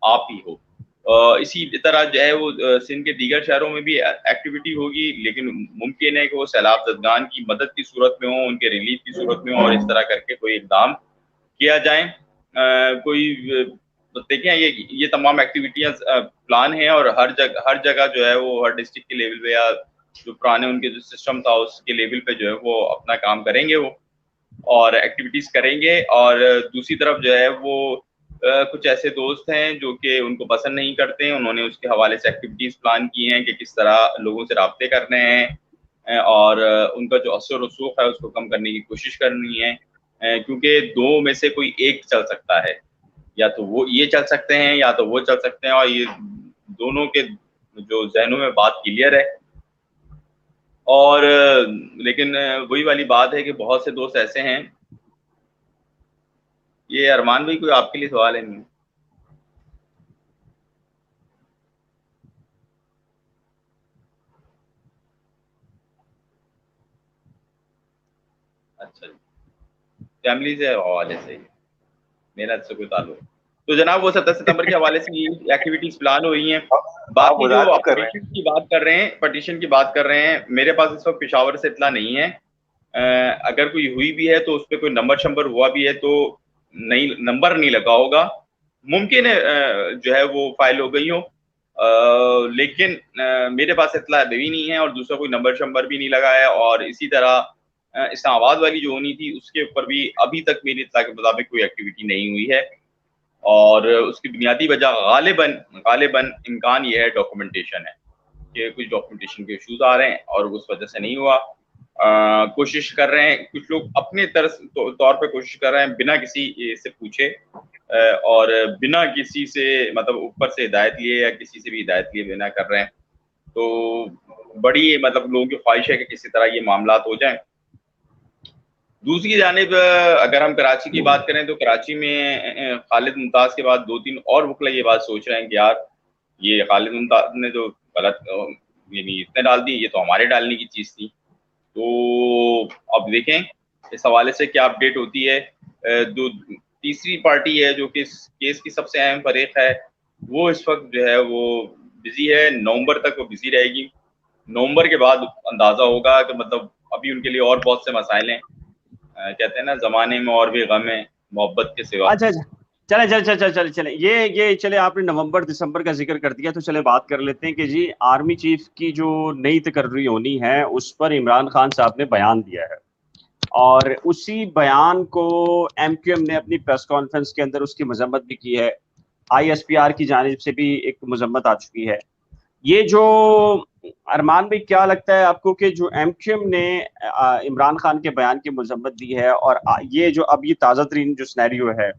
आप ही हो। इसी तरह जो है वो सिंध के दीगर शहरों में भी एक्टिविटी होगी, लेकिन मुमकिन है कि वो सैलाब जदगान की मदद की सूरत में हो, उनके रिलीफ की सूरत में हो, और इस तरह करके कोई इकदाम किया जाए। देखें ये तमाम एक्टिविटियां प्लान हैं, और हर जगह जो है वो हर डिस्ट्रिक्ट के लेवल पे या जो पुराने उनके जो सिस्टम था उसके लेवल पे जो है वो अपना काम करेंगे वो, और एक्टिविटीज करेंगे। और दूसरी तरफ जो है वो कुछ ऐसे दोस्त हैं जो कि उनको पसंद नहीं करते हैं, उन्होंने उसके हवाले से एक्टिविटीज प्लान की हैं कि किस तरह लोगों से राब्ते करने हैं, और उनका जो असर रसूख है उसको कम करने की कोशिश करनी है। क्योंकि दो में से कोई एक चल सकता है, या तो वो ये चल सकते हैं या तो वो चल सकते हैं, और ये दोनों के जो जहनों में बात क्लियर है। और लेकिन वही वाली बात है कि बहुत से दोस्त ऐसे हैं। ये अरमान भाई कोई आपके लिए सवाल है? नहीं? अच्छा जी। फैमिली से हवाले से, मेरा इससे कोई ताल्लुक। तो जनाब वो 17 सितंबर के हवाले से ये एक्टिविटीज प्लान हो रही हैं। बाकी जो आप पटिशन की बात कर रहे हैं, मेरे पास इस वक्त पेशावर से इतला नहीं है। अगर कोई हुई भी है तो उस पर कोई नंबर शंबर हुआ भी है तो नहीं, नंबर नहीं लगा होगा, मुमकिन है जो है वो फाइल हो गई हो, लेकिन मेरे पास इतला अभी भी नहीं है और दूसरा कोई नंबर शंबर भी नहीं लगा है। और इसी तरह इस्लामाबाद वाली जो होनी थी उसके ऊपर भी अभी तक मेरी इतला के मुताबिक कोई एक्टिविटी नहीं हुई है, और उसकी बुनियादी वजह गालिबन इम्कान ये है डॉक्यूमेंटेशन है कि कुछ डॉक्यूमेंटेशन के इशूज आ रहे हैं और उस वजह से नहीं हुआ। कोशिश कर रहे हैं कुछ लोग अपने तौर पे कोशिश कर रहे हैं बिना किसी से पूछे और बिना किसी से मतलब ऊपर से हिदायत लिए या किसी से भी हिदायत लिए बिना कर रहे हैं। तो बड़ी मतलब लोगों की ख्वाहिश है कि किसी तरह ये मामला हो जाए। दूसरी जानिब अगर हम कराची की बात करें तो कराची में खालिद मुमताज के बाद 2-3 और वकला ये बात सोच रहे हैं कि यार ये खालिद मुमताज ने जो गलत यानी इतने डाल दी, ये तो हमारे डालने की चीज़ थी। तो अब देखें इस हवाले से क्या अपडेट होती है। तीसरी पार्टी है जो कि इस केस की सबसे अहम फरीक है, वो इस वक्त जो है वो बिजी है, नवंबर तक वो बिजी रहेगी। नवंबर के बाद अंदाजा होगा कि मतलब अभी उनके लिए और बहुत से मसाइल हैं। कहते हैं ना जमाने में और भी गम है मोहब्बत के सिवा। अच्छा चले ये चले, आपने नवंबर दिसंबर का जिक्र कर दिया तो चले बात कर लेते हैं कि जी आर्मी चीफ की जो नई तकर्री होनी है उस पर इमरान खान साहब ने बयान दिया है और उसी बयान को एमक्यूएम ने अपनी प्रेस कॉन्फ्रेंस के अंदर उसकी मजम्मत भी की है। आईएसपीआर की जानिब से भी एक मजम्मत आ चुकी है। ये जो अरमान भाई क्या लगता है आपको कि जो एमक्यूएम ने इमरान खान के बयान की मजम्मत दी है और ये जो अब ये ताज़ा तरीन जो सिनेरियो है,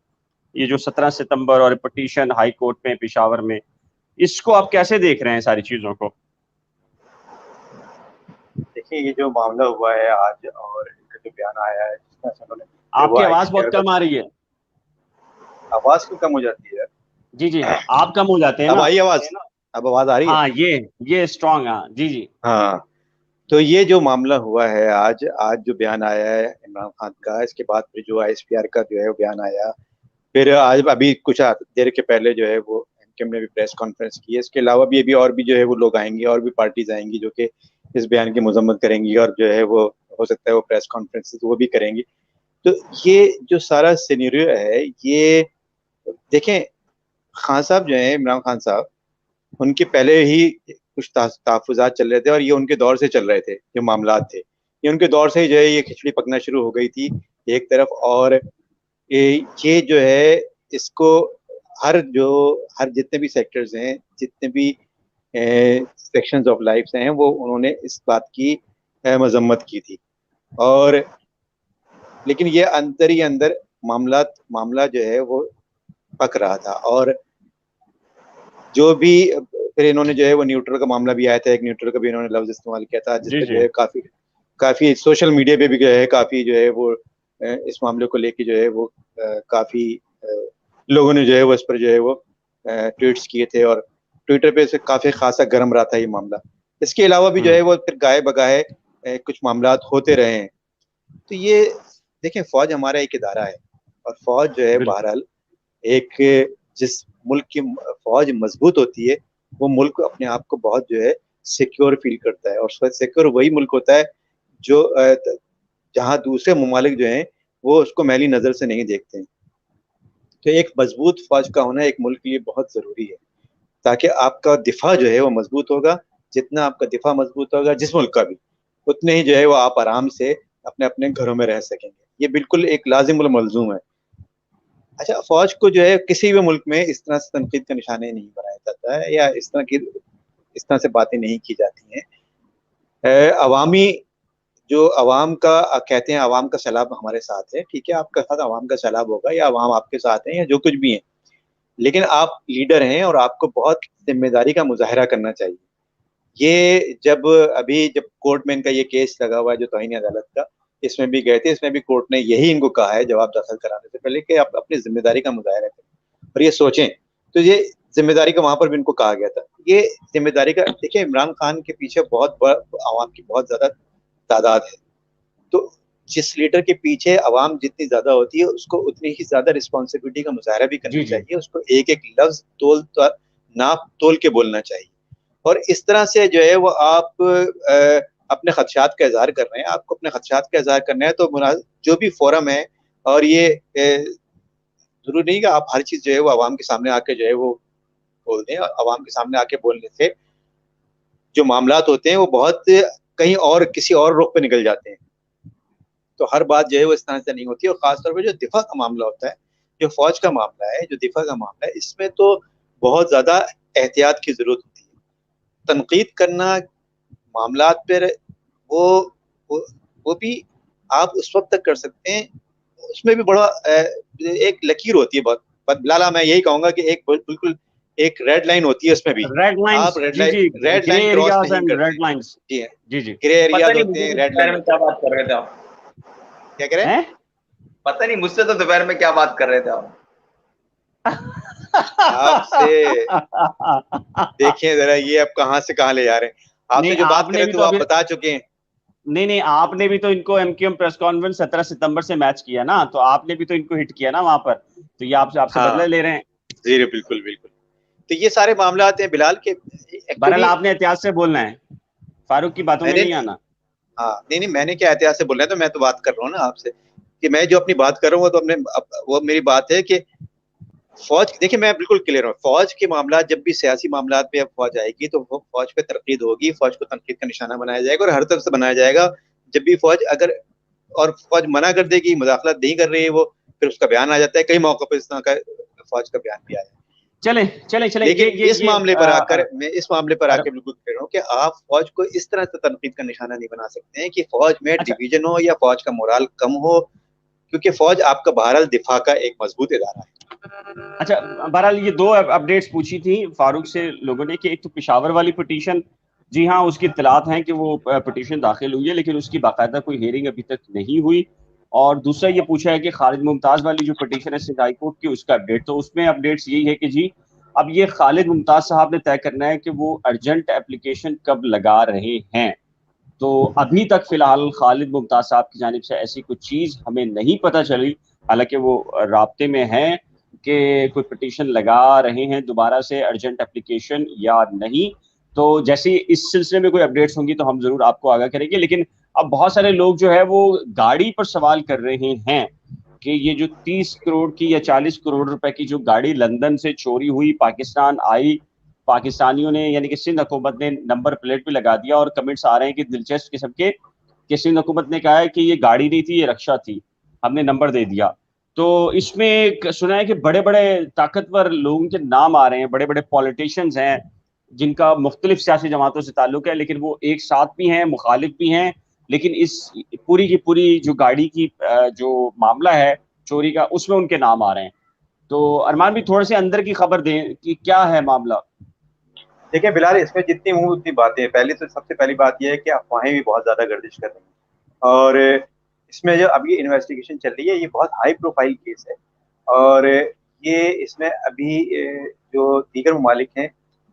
ये जो 17 सितंबर और पटिशन हाई कोर्ट में पेशावर में, इसको आप कैसे देख रहे हैं सारी चीजों को? देखिए ये जो मामला हुआ है आज और इनका जो बयान आया है जिसमें आपकी आवाज बहुत कम आ रही है। आवाज क्यों कम हो जाती है? जी आप कम हो जाते हैं अब ना। आई आवाज? अब आवाज आ रही है? हाँ ये स्ट्रॉन्ग। हाँ जी। हाँ, तो ये जो मामला हुआ है आज जो बयान आया है इमरान खान का, इसके बाद फिर जो आईएसपीआर का जो है वो बयान आया, फिर आज अभी कुछ देर के पहले जो है वो एमक्यूएम ने भी प्रेस कॉन्फ्रेंस की है। इसके अलावा भी अभी और भी जो है वो लोग आएंगे और भी पार्टीज आएंगी जो कि इस बयान की मजम्मत करेंगी और जो है वो हो सकता है वो प्रेस कॉन्फ्रेंस वो भी करेंगी। तो ये जो सारा सिनेरियो है ये देखें, खान साहब जो है इमरान खान साहब, उनके पहले ही कुछ तहफ़्फ़ुज़ात चल रहे थे और ये उनके दौर से चल रहे थे, जो मामलात थे ये उनके दौर से ही जो है ये खिचड़ी पकना शुरू हो गई थी एक तरफ। और ये जो है इसको हर जितने भी सेक्टर्स हैं, जितने भी सेक्शंस ऑफ लाइफ हैं, वो उन्होंने इस बात की मजम्मत की थी। और लेकिन ये अंदर ही अंदर मामला जो है वो पक रहा था। और जो भी फिर इन्होंने जो है वो न्यूट्रल का मामला भी आया था, एक न्यूट्रल का भी इन्होंने लफ्ज इस्तेमाल किया था जिसपे जो है काफी सोशल मीडिया पे भी जो है काफी जो है वो इस मामले को लेके जो है वो काफी लोगों ने जो है वो इस पर जो है वो ट्वीट्स किए थे और ट्विटर पे से काफी खासा गर्म रहा था ये मामला। इसके अलावा भी जो है वो फिर गाये बगाए कुछ मामलात होते रहे हैं। तो ये देखें, फौज हमारा एक इदारा है और फौज जो है बहरहाल एक, जिस मुल्क की फौज मजबूत होती है वो मुल्क अपने आप को बहुत जो है सिक्योर फील करता है। और सिक्योर वही मुल्क होता है जो जहाँ दूसरे ममालिक जो हैं वो उसको मैली नज़र से नहीं देखते हैं। तो एक मजबूत फौज का होना एक मुल्क के लिए बहुत ज़रूरी है, ताकि आपका दिफा जो है वो मजबूत होगा। जितना आपका दिफा मजबूत होगा जिस मुल्क का भी, उतने ही जो है वो आप आराम से अपने अपने घरों में रह सकेंगे। ये बिल्कुल एक लाजिम उल मलजूम है। अच्छा, फौज को जो है किसी भी मुल्क में इस तरह से तनकीद का निशाना नहीं बनाया जाता है या इस तरह से बातें नहीं की जाती हैं। अवामी जो अवाम का कहते हैं, अवाम का सैलाब हमारे साथ है, ठीक है, आपके साथ अवाम का सैलाब होगा या अवाम आपके साथ है या जो कुछ भी है, लेकिन आप लीडर हैं और आपको बहुत जिम्मेदारी का मुजाहरा करना चाहिए। ये जब कोर्ट में इनका ये केस लगा हुआ है जो तौहीन अदालत का, इसमें भी गए थे, इसमें भी कोर्ट ने यही इनको कहा है जवाब दाखिल कराने से पहले कि आप अपनी जिम्मेदारी का मुजाहरा करें और ये सोचें। तो ये जिम्मेदारी का वहां पर भी इनको कहा गया था। ये जिम्मेदारी का देखिए, इमरान खान के पीछे बहुत आवाम की बहुत ज्यादा तादाद है। तो जिस लीडर के पीछे आवाम जितनी ज्यादा होती है उसको उतनी ही ज्यादा रिस्पॉन्सिबिलिटी का मुजाहरा भी करना चाहिए, उसको एक एक लफ्ज नाप तोल के बोलना चाहिए। और इस तरह से जो है वो आप अपने खदशात का इजहार कर रहे हैं, आपको अपने खदशात का इजहार करना है तो जो भी फोरम है, और ये जरूरी नहीं कि आप हर चीज जो है वो आवाम के सामने आके जो है वो बोल दें। आवाम के सामने आके बोलने से जो मामलात होते हैं वो बहुत कहीं और किसी और रुख पे निकल जाते हैं। तो हर बात जो है वो इस तरह से नहीं होती। और खासतौर पर जो दिफा का मामला होता है, जो फौज का मामला है, जो दिफा का मामला है, इसमें तो बहुत ज्यादा एहतियात की जरूरत होती है। तनकीद करना मामलात पर वो भी आप उस वक्त तक कर सकते हैं, उसमें भी बड़ा एक लकीर होती है बहुत। बिलाला मैं यही कहूंगा कि एक बिल्कुल एक रेड लाइन होती है, उसमें भी रेड लाइंस, आप रेड लाइन क्रॉस नहीं करते। रेड लाइंस, जी है, जी जी, ग्रे एरियाज होते हैं, रेड लाइन। क्या बात कर रहे थे आप? क्या कह रहे हैं? पता नहीं मुझसे तो दोपहर में क्या बात कर रहे थे आप। आपसे देखिए जरा ये अब कहां से कहां ले जा रहे हैं। आपसे जो बात कर रहे थे वो आप बता चुके हैं। नहीं, आपने भी तो इनको एमक्यूएम प्रेस कॉन्फ्रेंस 17 सितंबर से मैच किया ना, तो आपने भी तो इनको हिट किया ना वहां पर, तो ये आपसे हाँ, बदला ले रहे हैं। जी बिल्कुल बिल्कुल। तो ये सारे मामला आते हैं बिलाल के। बहरहाल आपने एहतियात से बोलना है, फारूक की बातों में नहीं आना। हाँ नहीं, मैंने क्या एहतियात से बोलना है, तो मैं तो बात कर रहा हूँ ना आपसे कि मैं जो अपनी बात कर रहा हूँ वो मेरी बात है कि फौज, देखिए मैं बिल्कुल क्लियर हूँ, फौज के मामला जब भी सियासी मामला पे अब फौज आएगी तो फौज पे तनकीद होगी, फौज को तनकीद का निशाना बनाया जाएगा और हर तरफ से बनाया जाएगा। जब भी फौज अगर और फौज मना कर देगी, मुदाखलत नहीं कर रही है वो, फिर उसका बयान आ जाता है। कई मौकों पर इस तरह का फौज का बयान भी आया है। चले लेकिन इस मामले पर आकर मैं इस मामले पर आकर बिल्कुल कह रहा हूँ कि आप फौज को इस तरह से तनकीद का निशाना नहीं बना सकते हैं कि फौज में डिवीजन हो या फौज का मोराल कम हो, क्योंकि फौज आपका बहरहाल दिफा का एक मजबूत इदारा है। अच्छा, बहरहाल ये दो अपडेट्स पूछी थी फारूक से लोगों ने कि एक तो पेशावर वाली पिटीशन, जी हाँ उसकी इत्तलात हैं कि वो पिटीशन दाखिल हुई है, लेकिन उसकी बाकायदा कोई हेयरिंग अभी तक नहीं हुई। और दूसरा ये पूछा है कि खालिद मुमताज वाली जो पिटीशन है सिंध हाई कोर्ट की, उसका अपडेट, तो उसमें अपडेट्स यही है कि जी अब ये खालिद मुमताज साहब ने तय करना है कि वो अर्जेंट एप्लीकेशन कब लगा रहे हैं। तो अभी तक फिलहाल खालिद मुमताज साहब की जानिब से ऐसी कुछ चीज हमें नहीं पता चली, हालांकि वो राब्ते में हैं कि कोई पिटीशन लगा रहे हैं दोबारा से अर्जेंट एप्लीकेशन या नहीं। तो जैसे इस सिलसिले में कोई अपडेट्स होंगी तो हम जरूर आपको आगाह करेंगे। लेकिन अब बहुत सारे लोग जो है वो गाड़ी पर सवाल कर रहे हैं कि ये जो 30 करोड़ की या 40 करोड़ रुपए की जो गाड़ी लंदन से चोरी हुई, पाकिस्तान आई, पाकिस्तानियों ने यानी कि सिंध हुकूमत ने नंबर प्लेट भी लगा दिया, और कमेंट्स आ रहे हैं कि दिलचस्प किस्म के कि सिंध हुकूमत ने कहा है कि ये गाड़ी नहीं थी, ये रक्षा थी, हमने नंबर दे दिया। तो इसमें सुना है कि बड़े बड़े ताकतवर लोगों के नाम आ रहे हैं, बड़े बड़े पॉलिटिशियंस हैं जिनका मुख्तलिफ सियासी जमातों से ताल्लुक है, लेकिन वो एक साथ भी हैं, मुखालिफ भी हैं। लेकिन इस पूरी की पूरी जो गाड़ी की जो मामला है चोरी का, उसमें उनके नाम आ रहे हैं। तो अरमान भी थोड़े से अंदर की खबर दें कि क्या है मामला। देखिए बिलाल, इसमें जितनी मुंह उतनी बातें। पहले तो सबसे पहली बात यह है कि अफवाहें भी बहुत ज्यादा गर्दिश कर रही हैं, और इसमें जो अभी इन्वेस्टिगेशन चल रही है ये बहुत हाई प्रोफाइल केस है। और ये इसमें अभी जो दीगर ममालिक हैं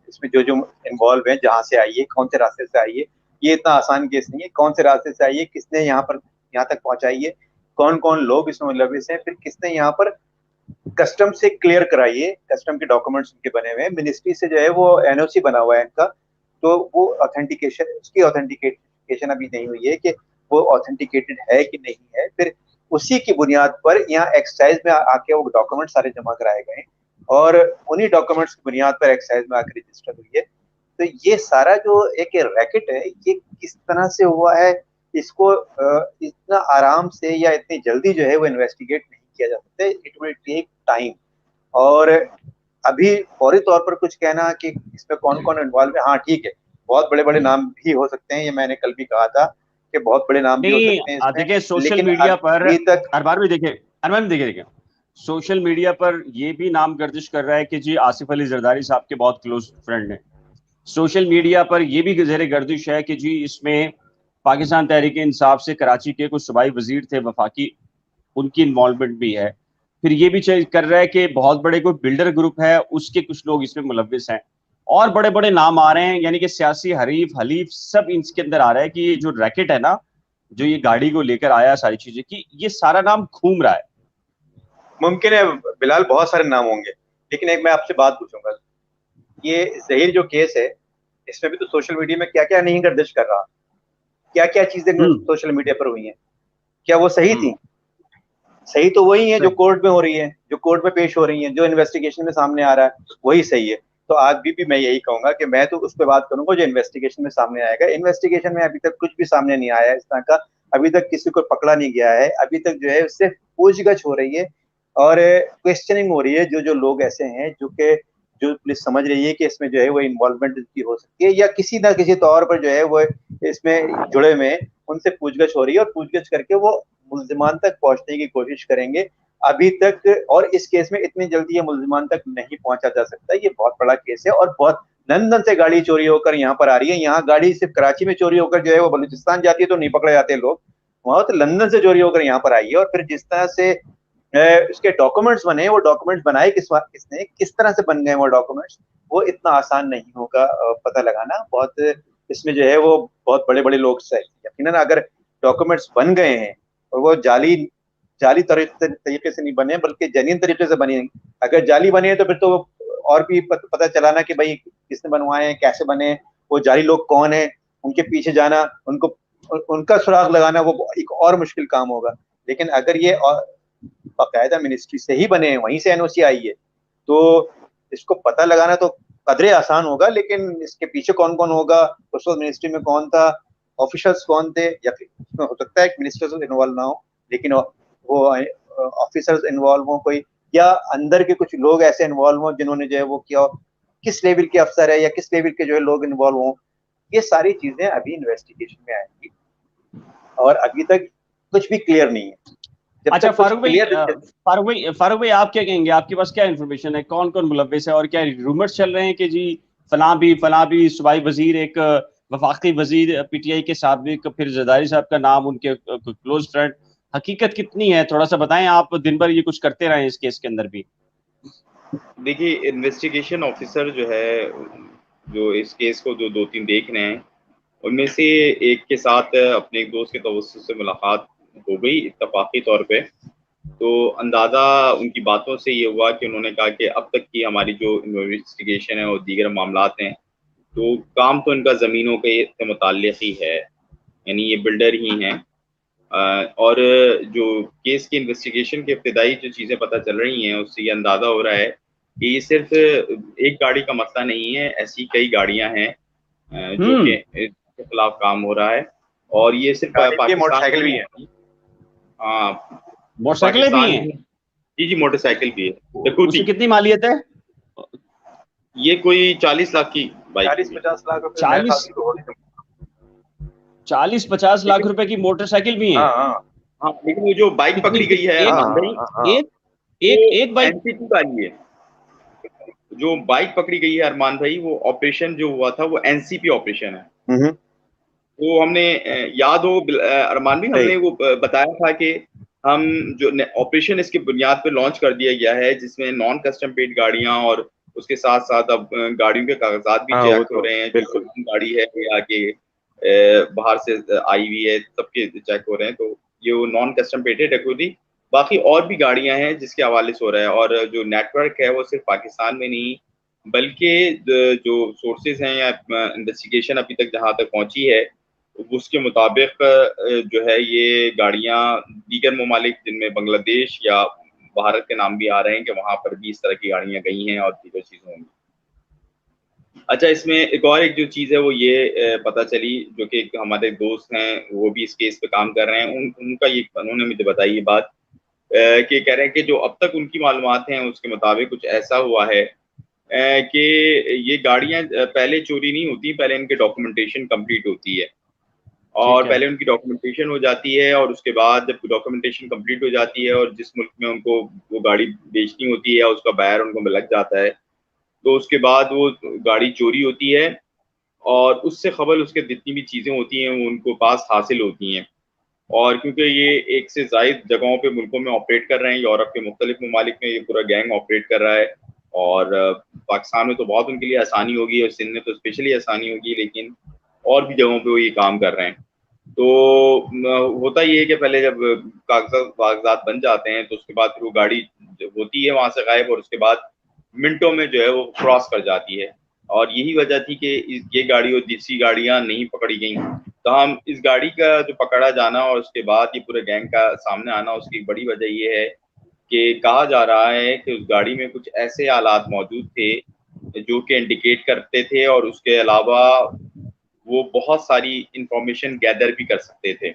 इसमें जो जो इन्वॉल्व हैं, जहाँ से आई है, कौन से रास्ते से आई है, ये इतना आसान केस नहीं है। कौन से रास्ते से आई है, किसने यहाँ तक पहुंचाई है, कौन कौन लोग इसमें मुलविस हैं, फिर किसने यहाँ पर कस्टम से क्लियर कराइए, कस्टम के डॉक्यूमेंट्स उनके बने हुए हैं, मिनिस्ट्री से जो है वो एनओसी बना हुआ है इनका, तो वो ऑथेंटिकेशन, उसकी ऑथेंटिकेशन अभी नहीं हुई है कि वो ऑथेंटिकेटेड है कि नहीं है। फिर उसी की बुनियाद पर यहाँ एक्साइज में आके वो डॉक्यूमेंट सारे जमा कराए गए, और उन्हीं डॉक्यूमेंट्स की बुनियाद पर एक्साइज में आकर रजिस्टर हुई है। तो ये सारा जो एक रैकेट है ये किस तरह से हुआ है, इसको इतना आराम से या इतनी जल्दी जो है वो इन्वेस्टिगेट नहीं किया जा सकता है। It will take time. और अभी फौरी तौर पर कुछ कहना कि इसमें कौन कौन इन्वॉल्व है, हाँ ठीक है, बहुत बड़े बड़े नाम भी हो सकते हैं, ये मैंने कल भी कहा था कि बहुत बड़े नाम भी हो सकते हैं इसमें। देखिए सोशल मीडिया पर अरबार भी देखिए सोशल मीडिया पर ये भी नाम गर्दिश कर रहा है कि जी आसिफ अली जरदारी साहब के बहुत क्लोज फ्रेंड हैं। सोशल मीडिया पर यह भी ज़ेर गर्दिश है कि जी इसमें पाकिस्तान तहरीक इंसाफ से कराची के कुछ सूबाई वजीर थे वफाकी, उनकी इन्वॉल्वमेंट भी है। फिर ये भी कर रहा है कि बहुत बड़े कोई बिल्डर ग्रुप है, उसके कुछ लोग इसमें मुलविस हैं, और बड़े बड़े नाम आ रहे हैं, यानी कि सियासी हरीफ हलीफ सब इसके अंदर आ रहा है कि ये जो रैकेट है ना जो ये गाड़ी को लेकर आया सारी चीजें, कि ये सारा नाम घूम रहा है? मुमकिन है बिलाल, बहुत सारे नाम होंगे, लेकिन एक मैं आपसे बात पूछूंगा, ये जहीर जो केस है, इसमें भी तो सोशल मीडिया में क्या क्या नहीं गर्दिश कर रहा, क्या क्या चीजें सोशल मीडिया पर हुई हैं, क्या वो सही थी? सही तो वही है जो कोर्ट में हो रही है, जो कोर्ट में पेश हो रही है, जो इन्वेस्टिगेशन में सामने आ रहा है वही सही है। तो आज भी मैं यही कहूंगा कि मैं तो उस पर बात करूंगा जो इन्वेस्टिगेशन में सामने आएगा। इन्वेस्टिगेशन में अभी तक कुछ भी सामने नहीं आया है इस तरह का, अभी तक किसी को पकड़ा नहीं गया है, अभी तक जो है सिर्फ पूछगछ हो रही है और क्वेश्चनिंग हो रही है। जो जो लोग ऐसे हैं जो पुलिस समझ रही है कि इसमें जो है वो इन्वॉल्वमेंट की हो सकती है या किसी ना किसी तौर पर जो है वो इसमें जुड़े हुए हैं, उनसे पूछगछ हो रही है और पूछगछ करके वो मुल्जिमान तक पहुंचने की कोशिश करेंगे। अभी तक, और इस केस में इतनी जल्दी ये मुल्जिमान तक नहीं पहुंचा जा सकता, ये बहुत बड़ा केस है और बहुत लंदन से गाड़ी चोरी होकर यहाँ पर आ रही है। यहाँ गाड़ी सिर्फ कराची में चोरी होकर जो है वो बलूचिस्तान जाती है तो नहीं पकड़े जाते लोग, वहां तो लंदन से चोरी होकर यहाँ पर आई है। और फिर जिस तरह से उसके डॉक्यूमेंट्स बने, वो डॉक्यूमेंट्स बनाए किसने, किस तरह से बन गए वो डॉक्यूमेंट्स, वो इतना आसान नहीं होगा पता लगाना। बहुत इसमें जो है वो बहुत बड़े बड़े लोग चाहिए। यकीनन अगर डॉक्यूमेंट्स बन गए हैं और वो जाली जाली तरीके से नहीं बने बल्कि जेन्युइन तरीके से बने, अगर जाली बने हैं तो फिर तो और भी पता चलाना कि भाई किसने बनवाए हैं, कैसे बने, वो जाली लोग कौन है, उनके पीछे जाना, उनको उनका सुराग लगाना वो एक और मुश्किल काम होगा। लेकिन अगर ये बाकायदा मिनिस्ट्री से ही बने हैं, वहीं से एनओसी आई है, तो इसको पता लगाना तो कदरे आसान होगा। लेकिन इसके पीछे कौन कौन होगा, उस वक्त मिनिस्ट्री में कौन था, ऑफिसर्स कौन थे, या फिर हो सकता है कि मिनिस्टर्स इन्वॉल्व ना हो लेकिन वो ऑफिसर्स इन्वॉल्व हो कोई, या अंदर के कुछ लोग ऐसे इन्वॉल्व हो जिन्होंने जो है वो किया, किस लेवल के अफसर है या किस लेवल के जो है लोग इन्वॉल्व हो, ये सारी चीजें अभी इन्वेस्टिगेशन में आएंगी और अभी तक कुछ भी क्लियर नहीं है। अच्छा फारूक भाई आप क्या कहेंगे, आपके पास क्या इन्फॉर्मेशन है, कौन कौन मुलव्विस है और क्या रूमर्स चल रहे हैं कि जी फलां भी सूबाई वजीर, एक वफाकी वजीर पीटीआई के साबिक, फिर जरदारी साहब का नाम, उनके क्लोज फ्रेंड, हकीकत कितनी है थोड़ा सा बताएं। आप दिन भर ये कुछ करते रहे इस केस के अंदर भी। देखिए, इन्वेस्टिगेशन ऑफिसर जो है, जो इस केस को जो 2-3 देख रहे हैं, उनमें से एक के साथ अपने एक दोस्त के तवज्जुह से मुलाकात हो गई इत्तफाकी तौर पे। तो अंदाज़ा उनकी बातों से ये हुआ कि उन्होंने कहा कि अब तक की हमारी जो इन्वेस्टिगेशन है और दीगर मामलात हैं, तो काम तो इनका ज़मीनों के से मुताल्लिक़ ही है, यानी ये बिल्डर ही हैं। और जो केस की इन्वेस्टिगेशन की इब्तिदाई जो चीज़ें पता चल रही हैं, उससे ये अंदाज़ा हो रहा है कि ये सिर्फ एक गाड़ी का मसला नहीं है, ऐसी कई गाड़ियाँ हैं जो कि इसके खिलाफ काम हो रहा है। और ये सिर्फ मोटरसाइकिल भी है। हाँ, मोटरसाइकिलें भी हैं। जी मोटरसाइकिल भी है। उसकी कितनी मालियत है? ये कोई 40 लाख की बाइक, 40-50 लाख रुपए, 40-50 लाख रुपए की मोटरसाइकिल भी है। हाँ, लेकिन वो जो बाइक पकड़ी गई है एक बाइक एनसीपी वाली है। जो बाइक पकड़ी गई है अरमान भाई, वो ऑपरेशन जो हुआ था वो एनसीपी ऑपरेशन है। तो हमने याद हो अरमान भाई, हमने वो बताया था कि हम जो ऑपरेशन इसके बुनियाद पे लॉन्च कर दिया गया है, जिसमें नॉन कस्टम पेड गाड़ियां और उसके साथ साथ अब गाड़ियों के कागजात भी चेक हो रहे हैं। बिल्कुल, गाड़ी है या कि बाहर से आई हुई है, सबके चेक हो रहे हैं। तो ये वो नॉन कस्टम पेटेड है खुद। बाकी और भी गाड़ियां हैं जिसके हवाले से हो रहा है। और जो नेटवर्क है वो सिर्फ पाकिस्तान में नहीं, बल्कि जो सोर्सेज हैं या इन्वेस्टिगेशन अभी तक जहां तक पहुंची है, उसके मुताबिक जो है ये गाड़ियां दीगर ममालिक जिनमें बांग्लादेश या भारत के नाम भी आ रहे हैं कि वहां पर भी इस तरह की गाड़ियां गई हैं और दीगर चीज़ें होंगी। अच्छा, इसमें एक जो चीज़ है वो ये पता चली, जो कि हमारे दोस्त हैं वो भी इस केस पे काम कर रहे हैं, उनका ये उन्होंने मुझे बताई ये बात कि कह रहे हैं कि जो अब तक उनकी मालूमात हैं उसके मुताबिक कुछ ऐसा हुआ है कि ये गाड़ियां पहले चोरी नहीं होती, पहले इनके डॉक्यूमेंटेशन कंप्लीट होती है। और पहले उनकी डॉक्यूमेंटेशन हो जाती है और उसके बाद जब डॉक्यूमेंटेशन कंप्लीट हो जाती है और जिस मुल्क में उनको वो गाड़ी बेचनी होती है उसका बायर उनको लग जाता है, तो उसके बाद वो गाड़ी चोरी होती है और उससे खबर उसके जितनी भी चीज़ें होती हैं वो उनको पास हासिल होती हैं। और क्योंकि ये एक से ज़ायद जगहों पे मुल्कों में ऑपरेट कर रहे हैं, यूरोप के मुख्तलिफ ममालिक में ये पूरा गैंग ऑपरेट कर रहा है। और पाकिस्तान में तो बहुत उनके लिए आसानी होगी और सिंध में तो स्पेशली आसानी होगी, लेकिन और भी जगहों पे वो ये काम कर रहे हैं। तो होता ये है कि पहले जब कागजात बन जाते हैं तो उसके बाद फिर वो गाड़ी जब होती है वहां से गायब, और उसके बाद मिनटों में जो है वो क्रॉस कर जाती है। और यही वजह थी कि ये गाड़ी और दूसरी गाड़ियां नहीं पकड़ी गई। तो हम इस गाड़ी का जो पकड़ा जाना और उसके बाद ये पूरे गैंग का सामने आना, उसकी बड़ी वजह ये है कि कहा जा रहा है कि उस गाड़ी में कुछ ऐसे आलात मौजूद थे जो कि इंडिकेट करते थे, और उसके अलावा वो बहुत सारी इंफॉर्मेशन गैदर भी कर सकते थे।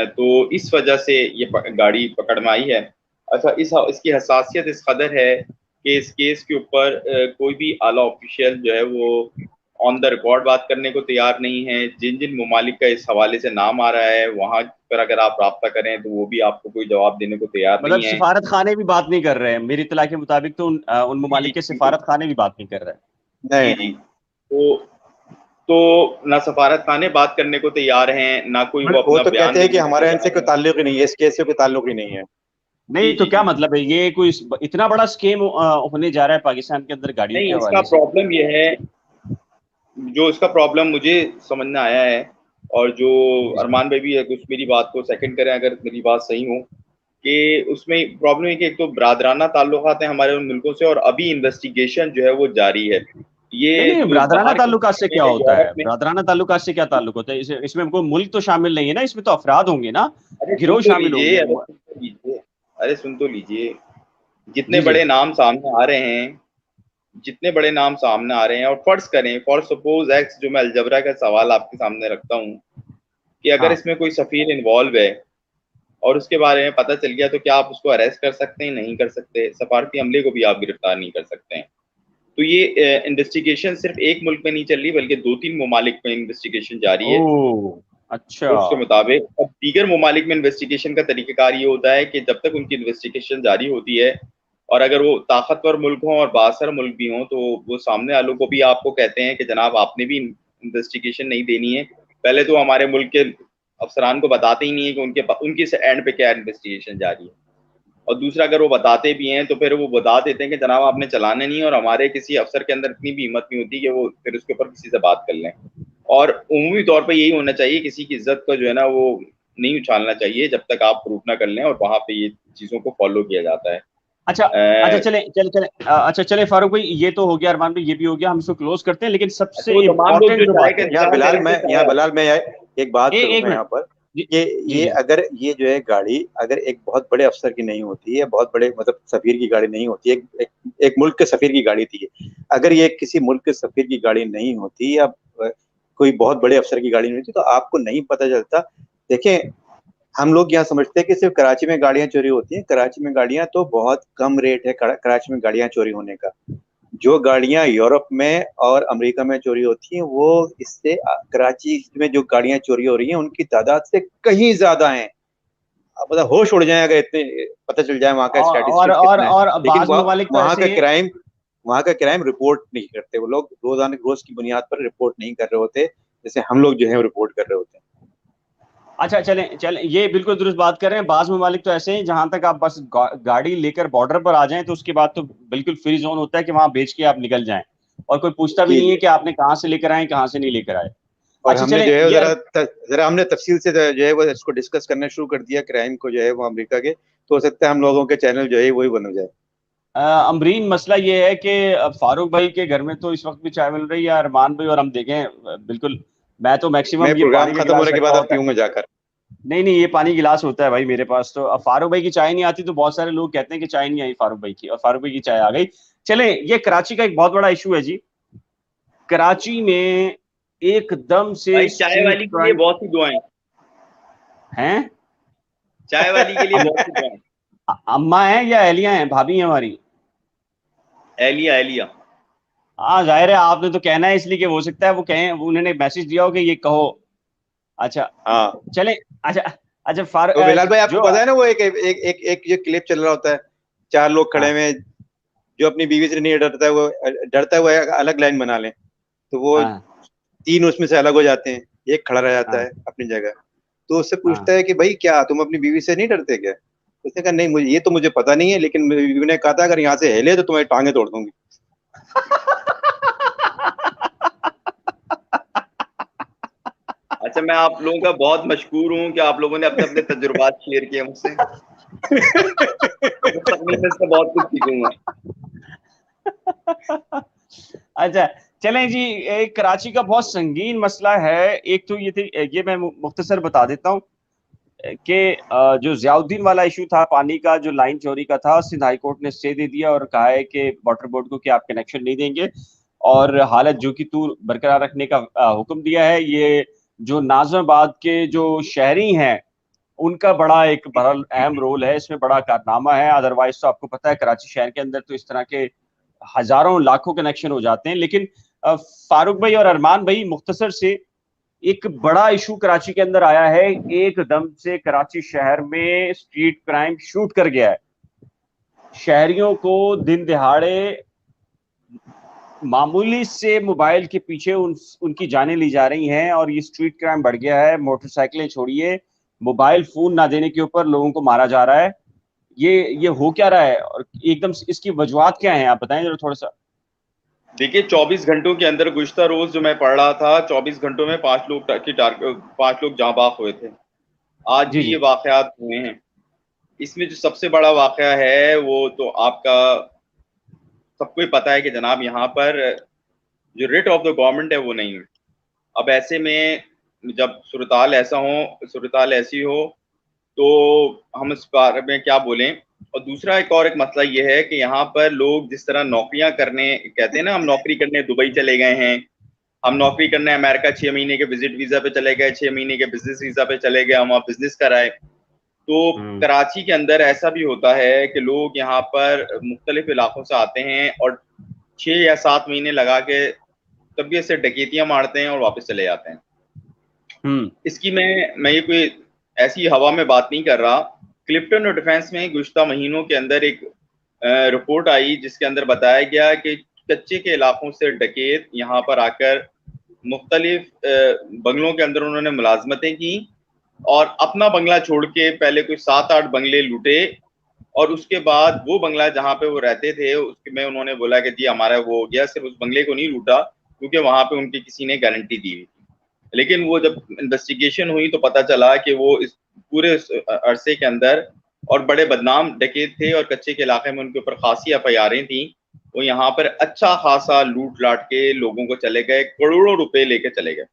तो इस वजह से ये गाड़ी पकड़ में आई है। अच्छा, इसकी हसासियत इस कदर है कि इस केस के ऊपर कोई भी आला ऑफिशियल जो है वो ऑन द रिकॉर्ड बात करने को तैयार नहीं है। जिन जिन ममालिक का इस हवाले से नाम आ रहा है वहां पर अगर आप राब्ता करें तो वो भी आपको कोई जवाब देने को तैयार मतलब नहीं है। सिफारत खाने भी बात नहीं कर रहे हैं मेरी इत्तला के मुताबिक, तो उन जी ममालिक जी के बिल्कुल। सिफारत खाने भी बात नहीं कर रहे हैं। जी जी। तो ना सफारत खाने बात करने को तैयार हैं, ना कोई वो वो अपना तो बयान कहते हैं कि देने को हमारा इनसे तैयार कोई है। ताल्लुक ही नहीं है, इस केस से कोई ताल्लुक ही नहीं है। जी नहीं तो जी क्या जी। मतलब है, ये कोई इतना बड़ा स्कीम होने जा रहा है पाकिस्तान के अंदर गाड़ियों के नहीं, इसका हवाले से? प्रॉब्लम ये है, जो इसका प्रॉब्लम मुझे समझ में आया है, और जो जी जी। अरमान भाई भी है, कुछ मेरी बात को सेकंड करें अगर मेरी बात सही हो, कि उसमें प्रॉब्लम है कि एक तो बरादराना ताल्लुकात हैं हमारे उन मुल्कों से, और अभी इन्वेस्टिगेशन जो है वो जारी है। नहीं ये नहीं, जो ब्रादराना बाहर के ताल्लुकात मुल्क से क्या में होता है? यूरोप में। ब्रादराना ताल्लुकात से क्या ताल्लुक होता है? इसमें कोई मुल्क तो शामिल नहीं है ना, इसमें तो अफराद होंगे ना, अरे सुन गिरोह तो शामिल लीजिए, होंगे। अरे सुन तो लीजिए, अरे सुन तो लीजिए। जितने जी जी। बड़े नाम सामने आ रहे हैं, जितने बड़े नाम सामने आ रहे हैं, और फर्ज करें फॉर सपोज एक्स, जो मैं अलजबरा का सवाल आपके सामने रखता हूँ, कि अगर हाँ। इसमें कोई सफीर इन्वॉल्व है और उसके बारे में पता चल गया, तो क्या आप उसको अरेस्ट कर सकते हैं? नहीं कर सकते। सफारती अमले को भी आप गिरफ्तार नहीं कर सकते हैं। तो ये इन्वेस्टिगेशन सिर्फ एक मुल्क में नहीं चल रही, बल्कि 2-3 ममालिक में इन्वेस्टिगेशन जारी है। ओ अच्छा। और उसके मुताबिक अब दीगर ममालिक में इन्वेस्टिगेशन का तरीक़ाकार ये होता है कि जब तक उनकी इन्वेस्टिगेशन जारी होती है, और अगर वो ताकतवर मुल्क हों और बाअसर मुल्क भी हों, तो वो सामने वालों को भी आपको कहते हैं कि जनाब आपने भी इन्वेस्टिगेशन नहीं देनी है। पहले तो हमारे मुल्क के अफसरान को बताते ही नहीं है कि उनकी एंड पे क्या इन्वेस्टिगेशन जारी है। और दूसरा, अगर वो बताते भी हैं तो फिर वो बता देते हैं कि जनाब आपने चलाने नहीं है, और हमारे किसी अफसर के अंदर इतनी भी हिम्मत नहीं होती कि वो फिर उसके ऊपर किसी से बात कर लें। और उमूमी तौर पे यही होना चाहिए, किसी की इज्जत का जो है ना वो नहीं उछालना चाहिए जब तक आप प्रूफ ना कर लें, और वहां पे ये चीजों को फॉलो किया जाता है। अच्छा अच्छा, चले चले चले अच्छा चले फारूक भाई, ये तो हो गया, अरमान भाई ये भी हो गया, हम इसको क्लोज करते हैं, लेकिन अच्छा, सबसे वो तमाम लोग इंपॉर्टेंट जो जो चाय बात का है। यहाँ इंतजार में बिलाल, रहते मैं यहाँ हैं। बिलाल मैं एक बात एक करूंगा यहाँ मिनट। पर, जी कि जी ये जी। अगर ये जो है गाड़ी अगर एक बहुत बड़े अफसर की नहीं होती है, बहुत बड़े मतलब सफीर की गाड़ी नहीं होती, एक मुल्क के सफीर की गाड़ी थी, अगर ये किसी मुल्क के सफीर की गाड़ी नहीं होती, या कोई बहुत बड़े अफसर की गाड़ी नहीं होती, तो आपको नहीं पता चलता। देखें, हम लोग यहाँ समझते हैं कि सिर्फ कराची में गाड़ियां चोरी होती हैं। कराची में गाड़ियां तो बहुत कम रेट है कराची में गाड़ियां चोरी होने का। जो गाड़ियां यूरोप में और अमेरिका में चोरी होती हैं, वो इससे कराची में जो गाड़ियां चोरी हो रही हैं उनकी तादाद से कहीं ज्यादा है। मतलब होश उड़ जाए अगर इतने पता चल जाए वहां का स्टैटिस्टिक्स कितना है। और लेकिन बाज ममालिक तो वहां ऐसे का हैं। क्राइम वहां का क्राइम रिपोर्ट नहीं करते वो लोग, रोजाना रोज की बुनियाद पर रिपोर्ट नहीं कर रहे होते, जैसे हम लोग जो है रिपोर्ट कर रहे होते हैं। अच्छा चलें चलें, ये बिल्कुल दुरुस्त बात कर रहे हैं। बाज ममालिक तो ऐसे हैं जहां तक आप बस गाड़ी लेकर बॉर्डर पर आ जाएं तो उसके बाद तो बिल्कुल फ्री जोन होता है कि वहां बेच के आप निकल जाएं, और कोई पूछता भी जी नहीं है जी। कि आपने कहाँ से लेकर आए, कहाँ से नहीं लेकर आए। और अच्छा हमने चलें जो है ये जरा हमने तफसील से जो है वो इसको डिस्कस करना शुरू कर दिया, क्राइम को जो है वो अमेरिका के, तो हो सकता है हम लोगों के चैनल जो है वही बन हो जाए। अमरीन, मसला ये है कि फारूक भाई के घर में तो इस वक्त भी चाय मिल रही है, अरमान भाई और हम देखें बिल्कुल। मैं तो मैं मैक्सिमम ये प्रोग्राम पानी का खत्म गिलास होने के रखा बाद अब होता है। पीऊंगा जाकर। नहीं नहीं, ये पानी गिलास होता है भाई मेरे पास तो। अब फारूक भाई की चाय नहीं आती तो बहुत सारे लोग कहते हैं कि चाय नहीं आई फारूक भाई की, और फारूक भाई की चाय आ गई। चले, ये कराची का एक बहुत बड़ा इशू है जी। कराची में एकदम से भाई चाय स्ट्रीट वाली के लिए क्राइम बहुत सी दुआएं, हैं। चाय वाली के लिए अम, बहुत सी दुआएं। अम्मा है या अहलियां हैं, भाभी हैं हमारी? एलिया एलिया। हाँ जाहिर है, आपने तो कहना है इसलिए कि हो सकता है वो कहें, उन्होंने मैसेज दिया हो कि ये कहो। अच्छा हाँ। चले। अच्छा अच्छा फार तो बिलाल भाई, आपको जो पता है ना वो एक ये क्लिप चल रहा होता है, चार लोग खड़े हाँ हुए हैं, जो अपनी बीवी से नहीं डरता है वो अलग लाइन बना लें, तो वो हाँ तीन उसमें से अलग हो जाते हैं, एक खड़ा रह जाता हाँ है अपनी जगह। तो उससे पूछता हाँ। है कि भाई क्या तुम अपनी बीवी से नहीं डरते क्या? उसने कहा नहीं, मुझे ये तो मुझे पता नहीं है, लेकिन मेरी बीवी ने कहा था अगर यहाँ से हिले तो तुम्हारी टांगे तोड़ दूंगी। अच्छा, मैं आप लोगों का बहुत मशकूर हूँ कि आप लोगों ने अपने अपने तजुर्बात शेयर किए मुझसे। मुस्तकबिल में इससे बहुत कुछ सीखूंगा। अच्छा, चलें जी, एक कराची का बहुत संगीन मसला है। एक तो ये मैं मुख्तसर बता देता हूँ कि जो ज़ियाउद्दीन वाला इशू था, पानी का जो लाइन चोरी का था, सिंध हाई कोर्ट ने स्टे दे दिया और कहा है कि वाटर बोर्ड को कि आप कनेक्शन नहीं देंगे और हालत जो कि तू बरकरार रखने का हुक्म दिया है। ये जो नाज़िमाबाद के जो शहरी हैं, उनका बड़ा एक बड़ा अहम रोल है इसमें, बड़ा कारनामा है। अदरवाइज तो आपको पता है कराची शहर के अंदर तो इस तरह के हजारों लाखों कनेक्शन हो जाते हैं। लेकिन फारूक भाई और अरमान भाई, मुख्तसर से एक बड़ा इशू कराची के अंदर आया है। एकदम से कराची शहर में स्ट्रीट क्राइम शूट कर गया है। शहरियों को दिन दिहाड़े मामूली से मोबाइल के पीछे उनकी जानें ली जा रही हैं और ये स्ट्रीट क्राइम बढ़ गया है। मोटरसाइकिलें छोड़िए, मोबाइल फोन ना देने के ऊपर लोगों को मारा जा रहा है। ये हो क्या रहा है और एकदम से इसकी वजूहात क्या है, आप बताएं जरा थोड़ा सा। देखिए, 24 घंटों के अंदर गुज़िश्ता रोज जो मैं पढ़ रहा था, 24 घंटों में 5 लोग जाँ बाख हुए थे। आज जी भी ये जी। वाकयात हुए हैं। इसमें जो सबसे बड़ा वाकया है वो तो आपका सबको ही पता है कि जनाब यहाँ पर जो रिट ऑफ द गवर्नमेंट है वो नहीं है। अब ऐसे में जब सूरत-हाल ऐसी हो तो हम इस बारे में क्या बोलें। और दूसरा एक मसला ये है कि यहाँ पर लोग जिस तरह नौकरियां करने कहते हैं ना, हम नौकरी करने दुबई चले गए हैं, हम नौकरी करने अमेरिका 6 महीने के विजिट वीजा पे चले गए, 6 महीने के बिजनेस वीजा पे चले गए, हम वहाँ बिजनेस कराए। तो कराची के अंदर ऐसा भी होता है कि लोग यहाँ पर मुख्तलिफ इलाकों से आते हैं और 6 या 7 महीने लगा के तबीयत से डकैतियां मारते हैं और वापस चले जाते हैं। इसकी मैं ये कोई ऐसी हवा में बात नहीं कर रहा। क्लिफ्टन और डिफेंस में गुज़िश्ता महीनों के अंदर एक रिपोर्ट आई जिसके अंदर बताया गया कि कच्चे के इलाकों से डकैत यहाँ पर आकर मुख्तलिफ बंगलों के अंदर उन्होंने मुलाजमतें की और अपना बंगला छोड़ के पहले कोई 7-8 बंगले लूटे और उसके बाद वो बंगला जहाँ पे वो रहते थे उसके में उन्होंने बोला कि जी हमारा वो हो गया। सिर्फ उस बंगले को नहीं लूटा क्योंकि वहां पे उनके किसी ने गारंटी दी हुई थी, लेकिन वो जब इन्वेस्टिगेशन हुई तो पता चला कि वो इस पूरे अरसे के अंदर और बड़े बदनाम डकैत थे और कच्चे के इलाके में उनके ऊपर खासी एफआईआरें थी। वो यहाँ पर अच्छा खासा लूट लाट के लोगों को चले गए, करोड़ों रुपए लेके चले गए।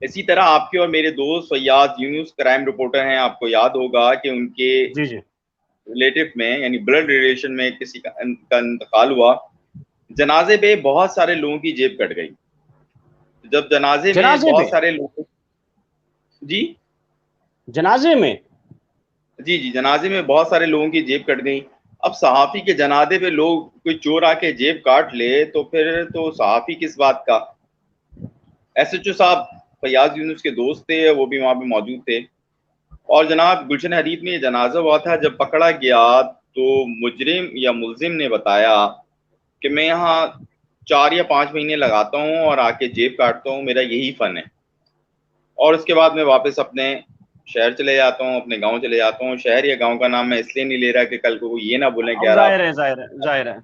इसी तरह आपके और मेरे दोस्त फैयाज यूनुस क्राइम रिपोर्टर हैं, आपको याद होगा कि उनके जी जी। रिलेटिव में यानी ब्लड रिलेशन में किसी का इंतकाल हुआ। जनाजे पे बहुत सारे लोगों की जेब कट गई। जब जनाजे में जनाजे बहुत में? सारे लोग जी जनाजे में? जी जी जनाजे में बहुत सारे लोगों की जेब कट गई। अब सहाफ़ी के जनाजे पे लोग कोई चोर आके जेब काट ले तो फिर तो सहाफ़ी किस बात का। एसएचओ साहब फैयाज यूनुस के दोस्त थे, वो भी वहां पे मौजूद थे। और जनाब गुलशन हदीद में ये जनाजा हुआ था। जब पकड़ा गया तो मुजरिम या मुलजिम ने बताया कि मैं यहाँ 4 या 5 महीने लगाता हूँ और आके जेब काटता हूँ, मेरा यही फन है। और उसके बाद मैं वापस अपने शहर चले जाता हूँ, अपने गांव चले जाता हूँ। शहर या गांव का नाम मैं इसलिए नहीं ले रहा कि कल को ये ना बोलें कि अब यार आप। जाहिर है, जाहिर है, जाहिर है।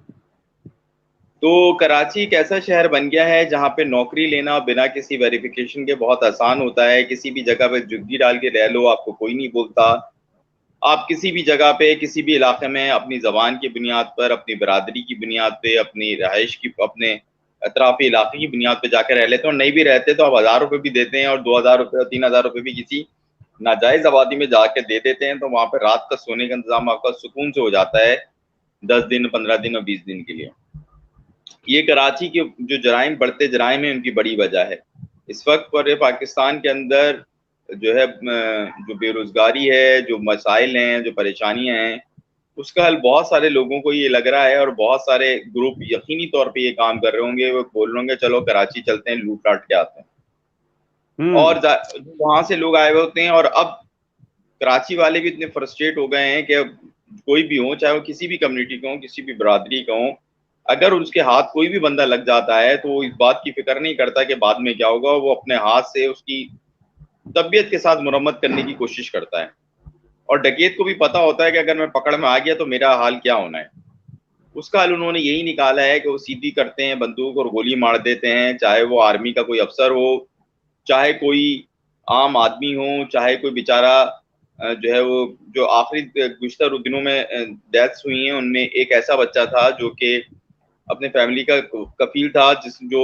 तो कराची एक ऐसा शहर बन गया है जहाँ पे नौकरी लेना बिना किसी वेरिफिकेशन के बहुत आसान होता है। किसी भी जगह पे जुग्गी डाल के रह लो, आपको कोई नहीं बोलता। आप किसी भी जगह पे किसी भी इलाके में अपनी ज़बान की बुनियाद पर, अपनी बरादरी की बुनियाद पे, अपनी रहाइश की, अपने अतराफ़ी इलाके की बुनियाद पे जाकर रह लेते हैं। और नहीं भी रहते तो आप 1000 रुपये भी देते हैं और 2000 रुपये और 3000 रुपये भी किसी नाजायज़ आबादी में जाके दे देते हैं, तो वहाँ पे रात का सोने का इंतजाम आपका सुकून से हो जाता है 10 दिन, 15 दिन और 20 दिन के लिए। ये कराची के जो जराइम, बढ़ते जराइम है, उनकी बड़ी वजह है। इस वक्त पूरे पाकिस्तान के अंदर जो है जो बेरोजगारी है, जो मसाइल हैं, जो परेशानियां हैं, उसका हल बहुत सारे लोगों को ये लग रहा है और बहुत सारे ग्रुप यकीनी तौर पे ये काम कर रहे होंगे। वो बोल रहे होंगे चलो कराची चलते हैं, लूट लाट के आते हैं। और वहां से लोग आए हुए होते हैं और अब कराची वाले भी इतने फ्रस्ट्रेट हो गए हैं कि अब कोई भी हो, चाहे वो किसी भी कम्युनिटी का हो, किसी भी बरादरी का हो, अगर उसके हाथ कोई भी बंदा लग जाता है तो वो इस बात की फिक्र नहीं करता कि बाद में क्या होगा। वो अपने हाथ से उसकी तबीयत के साथ मुरम्मत करने की कोशिश करता है। और डकैत को भी पता होता है कि अगर मैं पकड़ में आ गया तो मेरा हाल क्या होना है। उसका हल उन्होंने यही निकाला है कि वो सीधी करते हैं बंदूक और गोली मार देते हैं, चाहे वो आर्मी का कोई अफसर हो, चाहे कोई आम आदमी हो, चाहे कोई बेचारा जो है वो जो आखिरी गुज़श्ता दिनों में डेथ्स हुई हैं, उनमें एक ऐसा बच्चा था जो कि अपने फैमिली का कफील था, जो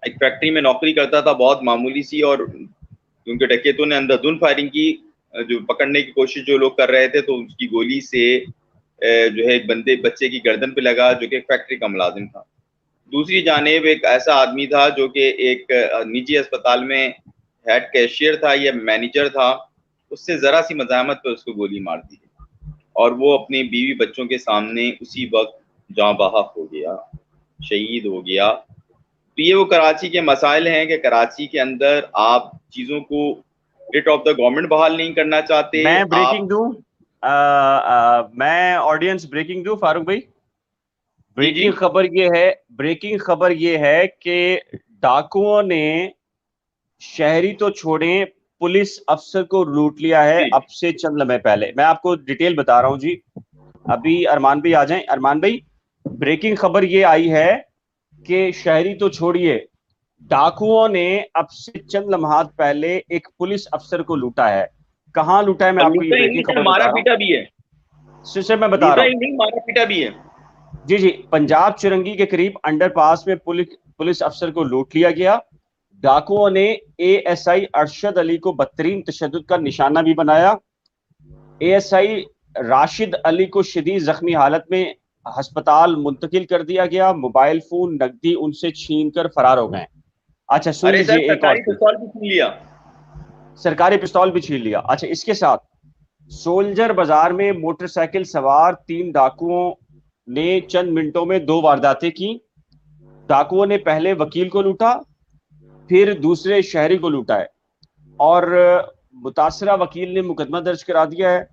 एक फैक्ट्री में नौकरी करता था, बहुत मामूली सी, और उनके डकैतों ने अंधाधुंध फायरिंग की। जो पकड़ने की कोशिश जो लोग कर रहे थे, तो उसकी गोली से जो है एक बच्चे की गर्दन पे लगा, जो कि फैक्ट्री का मुलाजिम था। दूसरी जानिब एक ऐसा आदमी था जो कि एक निजी अस्पताल में हेड कैशियर था या मैनेजर था, उससे ज़रा सी मज़ाहमत पर उसको गोली मार दी और वो अपने बीवी बच्चों के सामने उसी वक्त जाँ बहक हो गया, शहीद हो गया। तो ये वो कराची के मसाइल हैं कि कराची के अंदर आप चीज़ों को रिट ऑफ द गवर्नमेंट बहाल नहीं करना चाहते। मैं ब्रेकिंग दूं, मैं ऑडियंस ब्रेकिंग दूं फारूक भाई। ब्रेकिंग खबर ये है कि डाकुओं ने शहरी तो छोड़े, पुलिस अफसर को लूट लिया है अब से चंद लम्हे पहले। मैं आपको डिटेल बता रहा हूं जी। अभी अरमान भाई आ जाएं। अरमान भाई, ब्रेकिंग खबर ये आई है कि शहरी तो छोड़िए, डाकुओं ने अब से चंद लम्हात पहले एक पुलिस अफसर को लूटा है। कहां लूटा है, मैं आपको ये ब्रेकिंग खबर बता मारा रहा हूं। पीटा भी है, सिर्फ मैं बता रहा हूं। नहीं, मारा पीटा भी है। जी जी, पंजाब चुरंगी के करीब अंडरपास में पुलिस अफसर को लूट लिया गया। डाकुओं ने एएसआई अरशद अली को बदतरीन तशद्दुद का निशाना भी बनाया। एएसआई राशिद अली को शदीद जख्मी हालत में अस्पताल मुंतकिल कर दिया गया। मोबाइल फोन, नकदी उनसे छीन कर फरार हो गए। अच्छा सुन लीजिए, एक और पिस्तौल भी छीन लिया, सरकारी पिस्तौल भी छीन लिया। अच्छा, इसके साथ सोल्जर बाजार में मोटरसाइकिल सवार 3 डाकुओं ने चंद मिनटों में 2 वारदातें की। डाकुओं ने पहले वकील को लूटा, फिर दूसरे शहरी को लूटा है और मुतासरा वकील ने मुकदमा दर्ज करा दिया है।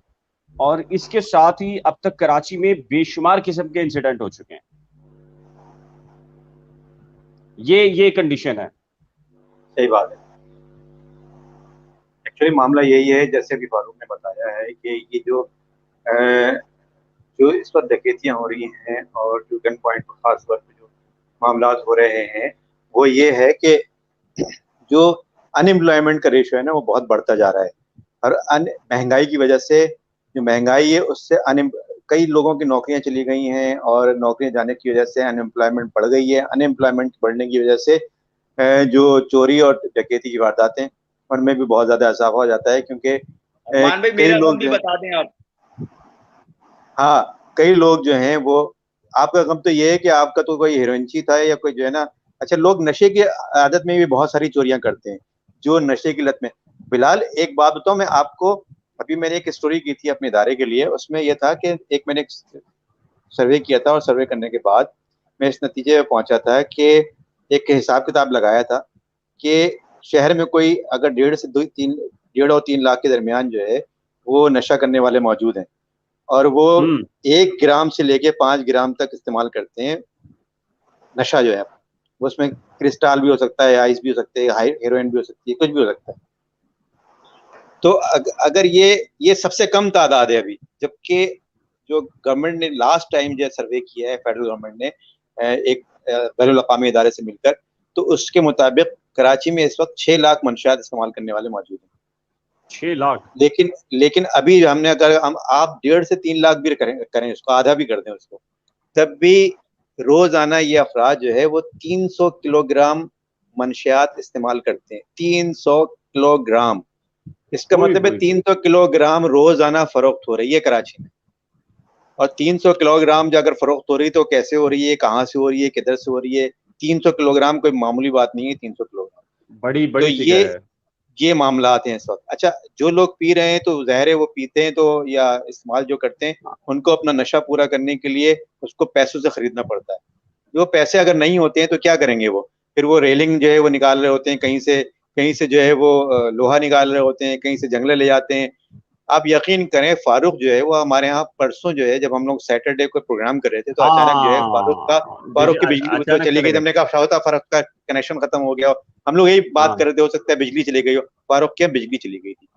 और इसके साथ ही अब तक कराची में बेशुमार किस्म के इंसिडेंट हो चुके हैं। ये कंडीशन है। सही बात है। एक्चुअली मामला यही है, जैसे अभी फारूक ने बताया है कि ये जो इस वक्त डकैतियां हो रही हैं और जो गन पॉइंट पर खास तौर पर जो मामला हो रहे हैं, वो ये है कि जो अनएम्प्लॉयमेंट का रेशो है ना, वो बहुत बढ़ता जा रहा है। और महंगाई की वजह से, जो महंगाई है उससे कई लोगों की नौकरियां चली गई हैं और नौकरियां जाने की वजह से अनएम्प्लॉयमेंट बढ़ गई है। अनएम्प्लॉयमेंट बढ़ने की वजह से जो चोरी और डकैती की वारदातें, उनमें भी बहुत ज्यादा इजाफा हो जाता है, क्योंकि कई लोग भी बता दें आप। हाँ, कई लोग जो हैं वो, आपका गम तो ये है कि आपका तो कोई हीरोइनची था या कोई जो है ना। अच्छा, लोग नशे की आदत में भी बहुत सारी चोरियां करते हैं, जो नशे की लत में। फिलहाल एक बात बताऊं मैं आपको, अभी मैंने एक स्टोरी की थी अपने इदारे के लिए। उसमें यह था कि मैंने एक सर्वे किया था और सर्वे करने के बाद मैं इस नतीजे में पहुंचा था कि एक हिसाब किताब लगाया था कि शहर में कोई अगर 1.5 और 3 लाख के दरमियान जो है वो नशा करने वाले मौजूद हैं, और वो 1 ग्राम से लेके 5 ग्राम तक इस्तेमाल करते हैं नशा जो है। वो उसमें क्रिस्टल भी हो सकता है, आइस भी हो सकते हैं, हेरोइन भी हो सकती है, कुछ भी हो सकता है। तो अगर ये सबसे कम तादाद है अभी, जबकि जो गवर्नमेंट ने लास्ट टाइम जो सर्वे किया है, फेडरल गवर्नमेंट ने एक बैनुल अक़वामी इदारे से मिलकर, तो उसके मुताबिक कराची में इस वक्त 6 लाख मंशियात इस्तेमाल करने वाले मौजूद हैं। 6 लाख। लेकिन अभी हमने, अगर आप 1.5 से 3 लाख भी करें उसको, आधा भी कर दें उसको, तब भी रोजाना ये अफराद जो है वो 300 किलोग्राम मंशियात इस्तेमाल करते हैं। 300 किलोग्राम, इसका मतलब है 300 किलोग्राम रोजाना फरोख्त हो रही है कराची में। और 300 किलोग्राम जो अगर फरोख्त हो रही है तो कैसे हो रही है, कहाँ से हो रही है, किधर से हो रही है? 300 किलोग्राम कोई मामूली बात नहीं है। 300 किलोग्राम बड़ी तो ये मामला आते हैं इस वक्त। अच्छा, जो लोग पी रहे हैं तो ज़ाहिर है वो पीते हैं तो, या इस्तेमाल जो करते हैं, उनको अपना नशा पूरा करने के लिए उसको पैसों से खरीदना पड़ता है। वो पैसे अगर नहीं होते हैं तो क्या करेंगे वो? फिर वो रेलिंग जो है वो निकाल रहे होते हैं, कहीं से जो है वो लोहा निकाल रहे होते हैं, कहीं से जंगले ले जाते हैं। आप यकीन करें, फारूक जो है वो हमारे यहाँ परसों जो है, जब हम लोग सैटरडे को प्रोग्राम कर रहे थे, तो अचानक जो है फारूक की बिजली तो चली गई। हमने कहा शाह फारूक का कनेक्शन खत्म हो गया। हम लोग यही बात कर रहे थे, हो सकता है बिजली चली गई हो। फारूक क्या बिजली चली गई थी।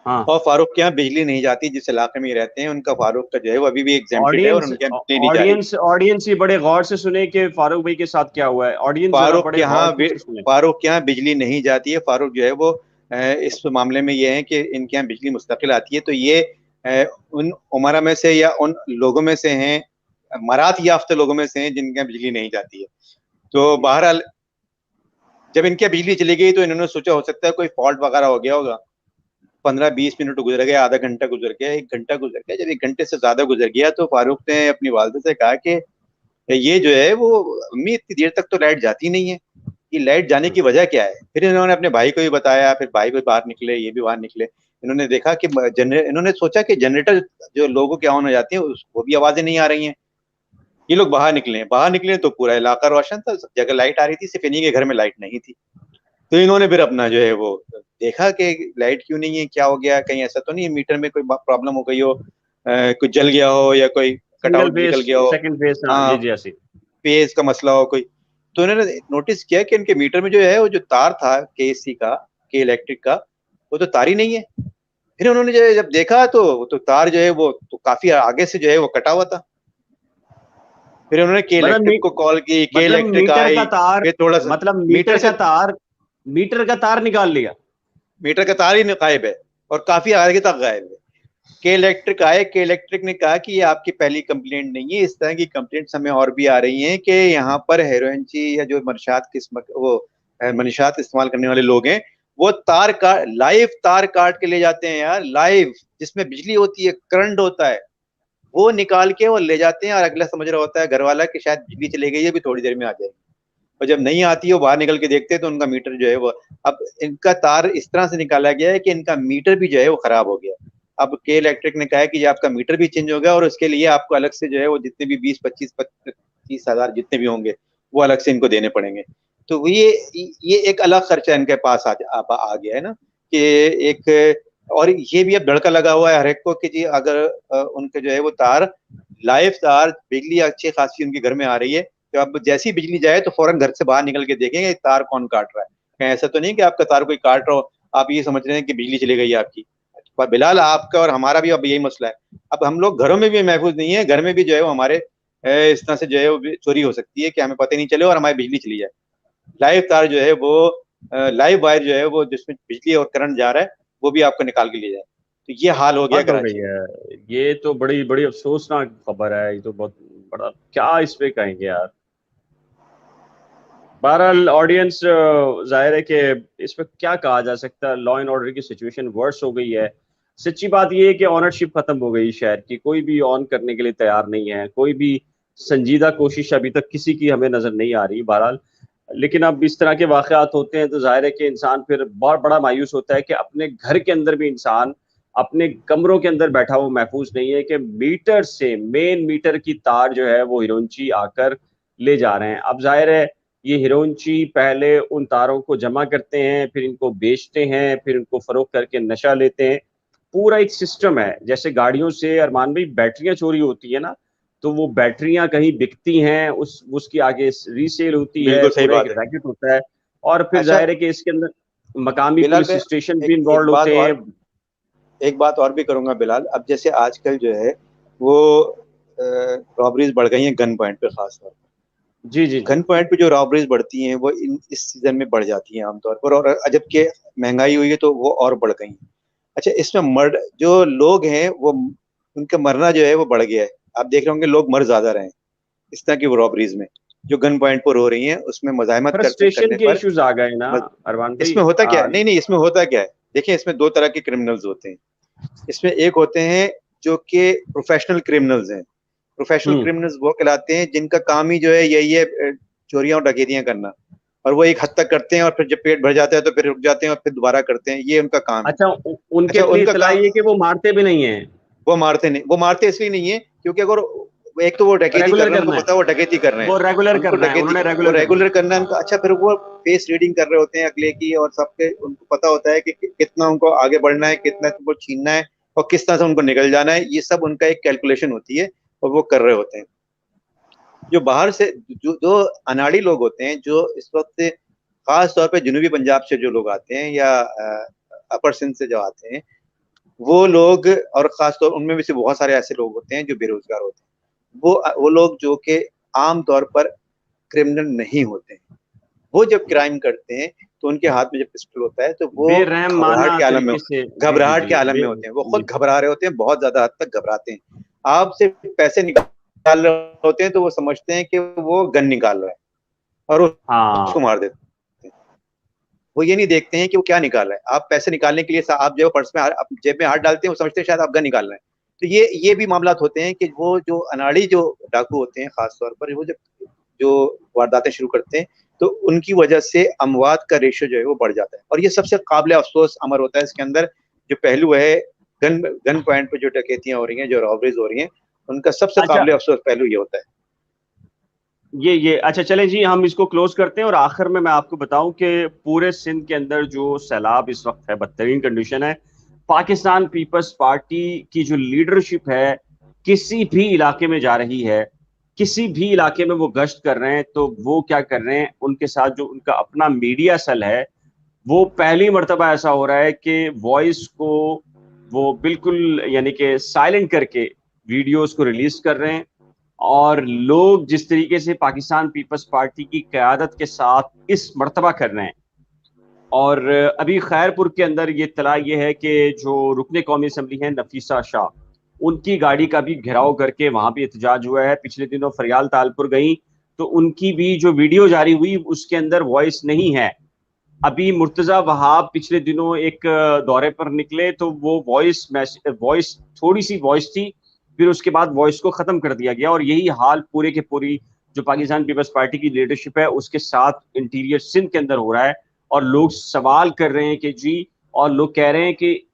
हाँ। और फारूक के यहाँ बिजली नहीं जाती, जिस इलाके में ये रहते हैं उनका फारूक का जो है वो अभी भी एग्जेम्प्टेड है और ऑडियंस उनके यहाँ बिजली नहीं जा रही। ऑडियंस ऑडियंस ये बड़े गौर से सुने कि फारूक भाई के साथ क्या हुआ है। ऑडियंस जरा फारूक के बड़े यहाँ गौर से सुने। फारूक के यहाँ बिजली नहीं जाती है। फारूक जो है वो इस मामले में ये है कि इनके यहाँ बिजली मुस्तकिल आती है। तो ये उन उमरा में से या उन लोगों में से हैं, मरात याफ्ता लोगों में से हैं जिनके यहाँ बिजली नहीं जाती है। तो बहरहाल जब इनके यहाँ बिजली चली गई तो इन्होंने सोचा हो सकता है कोई फॉल्ट वगैरह हो गया होगा। 15-20 मिनट गुजर गया, आधा घंटा गुजर गया, 1 घंटा गुजर गया। जब 1 घंटे से ज्यादा गुजर गया तो फारूक ने अपनी वालदा से कहा कि ये जो है वो अम्मी इतनी देर तक तो लाइट जाती नहीं है, ये लाइट जाने की वजह क्या है। फिर इन्होंने अपने भाई को भी बताया, फिर भाई भी बाहर निकले, ये भी बाहर निकले। इन्होंने देखा कि इन्होंने सोचा कि जनरेटर जो लोगों के ऑन हो जाती है वो भी आवाजें नहीं आ रही हैं। ये लोग बाहर निकले तो पूरा इलाका रोशन था, सब जगह लाइट आ रही थी, सिर्फ इन्हीं के घर में लाइट नहीं थी। तो इन्होंने फिर अपना जो है वो देखा कि लाइट क्यों नहीं है, क्या हो गया, कहीं ऐसा तो नहीं है मीटर में कोई प्रॉब्लम हो गई हो, कुछ जल गया हो या कोई सिंगल कटआउट फेस, निकल गया हो, सेकंड फेस, हाँ हाँ जी जी ऐसी। पेज का मसला हो कोई। तो इन्होंने नोटिस किया कि इनके मीटर में जो है वो जो तार था केएससी का, के इलेक्ट्रिक का, वो तो तार ही नहीं है। फिर उन्होंने जो है जब देखा तो तार जो है वो तो काफी आगे से जो है वो कटा हुआ था। फिर उन्होंने के मतलब इलेक्ट्रिक को कॉल की, के मतलब इलेक्ट्रिक आई, फिर थोड़ा सा मतलब मीटर से मीटर का तार निकाल लिया। मीटर का तार ही गायब है और काफी आगे तक गायब है। के इलेक्ट्रिक आए, के इलेक्ट्रिक ने कहा कि ये आपकी पहली कंप्लेंट नहीं है, इस तरह की कंप्लेंट्स हमें और भी आ रही हैं कि यहाँ पर हेरोइनची या जो मनशात किस्म वो मनशात इस्तेमाल करने वाले लोग हैं वो लाइव तार काट के ले जाते हैं यार, लाइव जिसमें बिजली होती है, करंट होता है, वो निकाल के वो ले जाते हैं। और अगला समझ रहा होता है घर वाला कि शायद बिजली चली गई है, भी थोड़ी देर में आ जाएगी। और जब नहीं आती है वो बाहर निकल के देखते हैं तो उनका मीटर जो है वो, अब इनका तार इस तरह से निकाला गया है कि इनका मीटर भी जो है वो खराब हो गया। अब के इलेक्ट्रिक ने कहा है कि ये आपका मीटर भी चेंज हो गया और उसके लिए आपको अलग से जो है वो जितने भी 20-25-30 हजार जितने भी होंगे वो अलग से इनको देने पड़ेंगे। तो ये एक अलग खर्चा इनके पास आ गया है ना कि एक। और ये भी अब धड़का लगा हुआ है हर एक को कि जी अगर उनके जो है वो तार लाइव तार बिजली अच्छी खासी उनके घर में आ रही है तो अब जैसी बिजली जाए तो फौरन घर से बाहर निकल के देखेंगे तार कौन काट रहा है। कहीं ऐसा तो नहीं कि आपका तार कोई काट रहा हो, आप ये समझ रहे हैं कि बिजली चली गई है आपकी। पर बिलाल आपका और हमारा भी अब यही मसला है। अब हम लोग घरों में भी महफूज नहीं है, घर में भी जो है वो हमारे इस तरह से जो है वो चोरी हो सकती है कि हमें पता ही नहीं चले और हमारी बिजली चली जाए। लाइव तार जो है वो लाइव वायर जो है वो जिसमें बिजली और करंट जा रहा है वो भी आपको निकाल के ले जाए। तो ये हाल हो गया हद हो गई कराची में। है। ये तो बड़ी बड़ी अफसोसनाक खबर है। ये तो बहुत बड़ा, क्या इस पे कहेंगे यार। बहरहाल ऑडियंस, जाहिर है कि इस पर क्या कहा जा सकता है। लॉ एंड ऑर्डर की सिचुएशन वर्स हो गई है। सच्ची बात यह है कि ऑनरशिप खत्म हो गई शहर की, कोई भी ऑन करने के लिए तैयार नहीं है। कोई भी संजीदा कोशिश अभी तक किसी की हमें नजर नहीं आ रही। बहरहाल लेकिन अब इस तरह के वाकयात होते हैं तो जाहिर है कि इंसान फिर बहुत बड़ा मायूस होता है कि अपने घर के अंदर भी इंसान अपने कमरों के अंदर बैठा हुआ महफूज नहीं है कि मीटर से मेन मीटर की तार जो है वो हिरोंची आकर ले जा रहे हैं। अब जाहिर है ये हिरोंची पहले उन तारों को जमा करते हैं, फिर इनको बेचते हैं, फिर इनको फरोख्त करके नशा लेते हैं। पूरा एक सिस्टम है। जैसे गाड़ियों से अरमान भाई बैटरियां चोरी होती है ना, तो वो बैटरियां कहीं बिकती हैं, उसकी आगे रीसेल होती है, बिल्कुल सही पूरा एक बात है। रैकेट होता है। और फिर अच्छा जाहिर है कि इसके अंदर मकामी बिलाल पुलिस मैं स्टेशन भी एक इन्वॉल्व बात होते हैं। और भी करूंगा बिलाल। अब जैसे आजकल जो है वो रॉबरीज बढ़ गई हैं गन पॉइंट पे, खास तौर जी जी पर जी। गन पॉइंट पे जो रॉबरीज बढ़ती हैं वो इस सीजन में बढ़ जाती हैं आमतौर पर, और जबकि महंगाई हुई है तो वो और बढ़ गई हैं। अच्छा इसमें मर्ड जो लोग हैं वो उनका मरना जो है वो बढ़ गया है। आप देख रहे होंगे लोग मर ज्यादा रहे हैं इस तरह की रॉबरीज में जो गन पॉइंट पर हो रही हैं, उसमें मजामत फ्रस्ट्रेशन करने के पर। इश्यूज आ गए ना अरमान भाई। इसमें होता क्या है, नहीं इसमें होता क्या है, देखिए इसमें दो तरह के क्रिमिनल्स होते हैं। इसमें एक होते हैं जो कि प्रोफेशनल क्रिमिनल्स हैं। प्रोफेशनल हम्म। क्रिमिनल्स वो कहलाते हैं जिनका काम ही जो है यही है चोरियां और डकैतियां करना, और वो एक हद तक करते हैं और फिर जब पेट भर जाता है तो फिर रुक जाते हैं और फिर दोबारा करते हैं, ये उनका काम है। अच्छा, उनके अच्छा लिए उनका इतला काम, ये है कि वो मारते भी नहीं है। वो मारते नहीं, वो मारते इसलिए नहीं है क्योंकि अगर एक तो वो डकैती कर रेगुलर रहे हैं, उनको करना है, पता है वो डकैती कर रहे हैं, वो रेगुलर उनको करना है, डकैती उन्होंने वो रेगुलर करना रेगुलर है। करना है उनका। अच्छा फिर वो फेस रीडिंग कर रहे होते हैं अगले की और सबके, उनको पता होता है कि कितना उनको आगे बढ़ना है, कितना उनको छीनना है और किस तरह से उनको निकल जाना है। ये सब उनका एक कैलकुलेशन होती है और वो कर रहे होते हैं। जो बाहर से जो अनाड़ी लोग होते हैं, जो इस वक्त खास तौर पे जनूबी पंजाब से जो लोग आते हैं या अपर सिंध से जो आते हैं, वो लोग, और खासतौर उनमें भी से बहुत सारे ऐसे लोग होते हैं जो बेरोजगार होते हैं, वो लोग जो कि आम तौर पर क्रिमिनल नहीं होते हैं, वो जब क्राइम करते हैं तो उनके हाथ में जब पिस्टल होता है तो वो बेरहम घबराहट माना के आलम में, तरीके से, जी जी घबराहट के जी, आलम में होते हैं, वो खुद घबरा रहे होते हैं, बहुत ज्यादा हद तक घबराते हैं। आपसे पैसे निकाल रहे होते हैं तो वो समझते हैं कि वो गन निकाल रहा है और उसको हाँ मार देते हैं। वो ये नहीं देखते हैं कि वो क्या निकाल रहा है। आप पैसे निकालने के लिए आप जब पर्स में जेब में हाथ डालते हैं, वो समझते हैं शायद आप गन निकाल रहे हैं। तो ये भी मामला होते हैं कि वो जो अनाड़ी जो डाकू होते हैं, खासतौर पर वो जो वारदातें शुरू करते हैं, तो उनकी वजह से अमवात का रेशियो जो है वो बढ़ जाता है। और ये सबसे काबिल अफसोस अमर होता है इसके अंदर जो पहलू है, गन पॉइंट पे जो डकैतियां हो रही हैं, जो रॉबरीज हो रही हैं, उनका सबसे अच्छा, काबिल अफसोस पहलू ये होता है। ये अच्छा चले जी, हम इसको क्लोज करते हैं और आखिर में मैं आपको बताऊं कि पूरे सिंध के अंदर जो सैलाब इस वक्त है, बदतरीन कंडीशन है। पाकिस्तान पीपल्स पार्टी की जो लीडरशिप है, किसी भी इलाके में जा रही है, किसी भी इलाके में वो गश्त कर रहे हैं, तो वो क्या कर रहे हैं, उनके साथ जो उनका अपना मीडिया सेल है, वो पहली मर्तबा ऐसा हो रहा है कि वॉइस को वो बिल्कुल यानी कि साइलेंट करके वीडियोस को रिलीज कर रहे हैं। और लोग जिस तरीके से पाकिस्तान पीपल्स पार्टी की क़यादत के साथ इस मर्तबा कर रहे हैं, और अभी खैरपुर के अंदर ये इत्तला ये है कि जो रुकने कौमी असम्बली है नफीसा शाह, उनकी गाड़ी का भी घेराव करके वहां भी एहतजाज हुआ है। पिछले दिनों फरियाल तालपुर गई तो उनकी भी जो वीडियो जारी हुई उसके अंदर वॉइस नहीं है। अभी मुर्तजा वहाब पिछले दिनों एक दौरे पर निकले तो वो वॉइस थोड़ी सी वॉइस थी, फिर उसके बाद वॉइस को खत्म कर दिया गया। और यही हाल पूरे के पूरी जो पाकिस्तान पीपल्स पार्टी की लीडरशिप है उसके साथ इंटीरियर सिंध के अंदर हो रहा है। और लोग सवाल कर रहे हैं कि जी, और लोग कह रहे हैं कि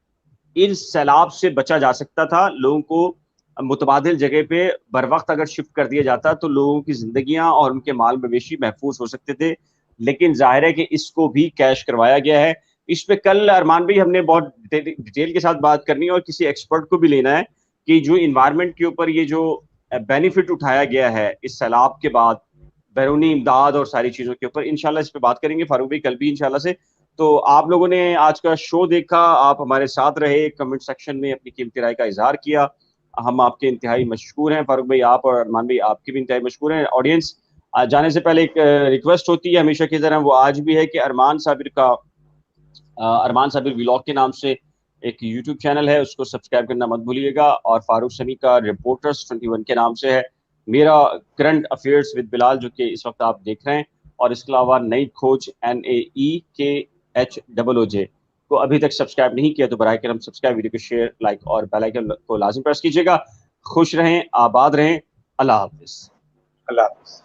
इन सैलाब से बचा जा सकता था, लोगों को मुतबादिल जगह पे बर वक्त अगर शिफ्ट कर दिया जाता तो लोगों की जिंदगियां और उनके माल मवेशी महफूज हो सकते थे। लेकिन जाहिर है कि इसको भी कैश करवाया गया है। इस पे कल अरमान भाई हमने बहुत डिटेल के साथ बात करनी है और किसी एक्सपर्ट को भी लेना है कि जो इन्वायरमेंट के ऊपर ये जो बेनिफिट उठाया गया है इस सैलाब के बाद, बैरूनी इमदाद और सारी चीजों के ऊपर इंशाल्लाह इस पे बात करेंगे फारूक भाई, कल भी इंशाल्लाह से। तो आप लोगों ने आज का शो देखा, आप हमारे साथ रहे, कमेंट सेक्शन में अपनी कीमती राय का इजहार किया, हम आपके इंतहाई मशकूर हैं। फारूक भाई आप और अरमान भाई आपके भी इंतहाई मशकूर हैं। ऑडियंस, जाने से पहले एक रिक्वेस्ट होती है हमेशा की तरह, वो आज भी है कि अरमान साबिर व्लॉग के नाम से एक यूट्यूब चैनल है, उसको सब्सक्राइब करना मत भूलिएगा। और फारूक समी का रिपोर्टर्स 21 के नाम से है मेरा करंट अफेयर्स विद बिलाल, जो कि इस वक्त आप देख रहे हैं। और इसके अलावा नई खोज NAEKHOOJ को अभी तक सब्सक्राइब नहीं किया तो बराए करम सब्सक्राइब, वीडियो को शेयर, लाइक और बेल आइकन को लाजिम प्रेस कीजिएगा। खुश रहें, आबाद रहें, अल्लाह हाफिज। अल्लाह हाफिज।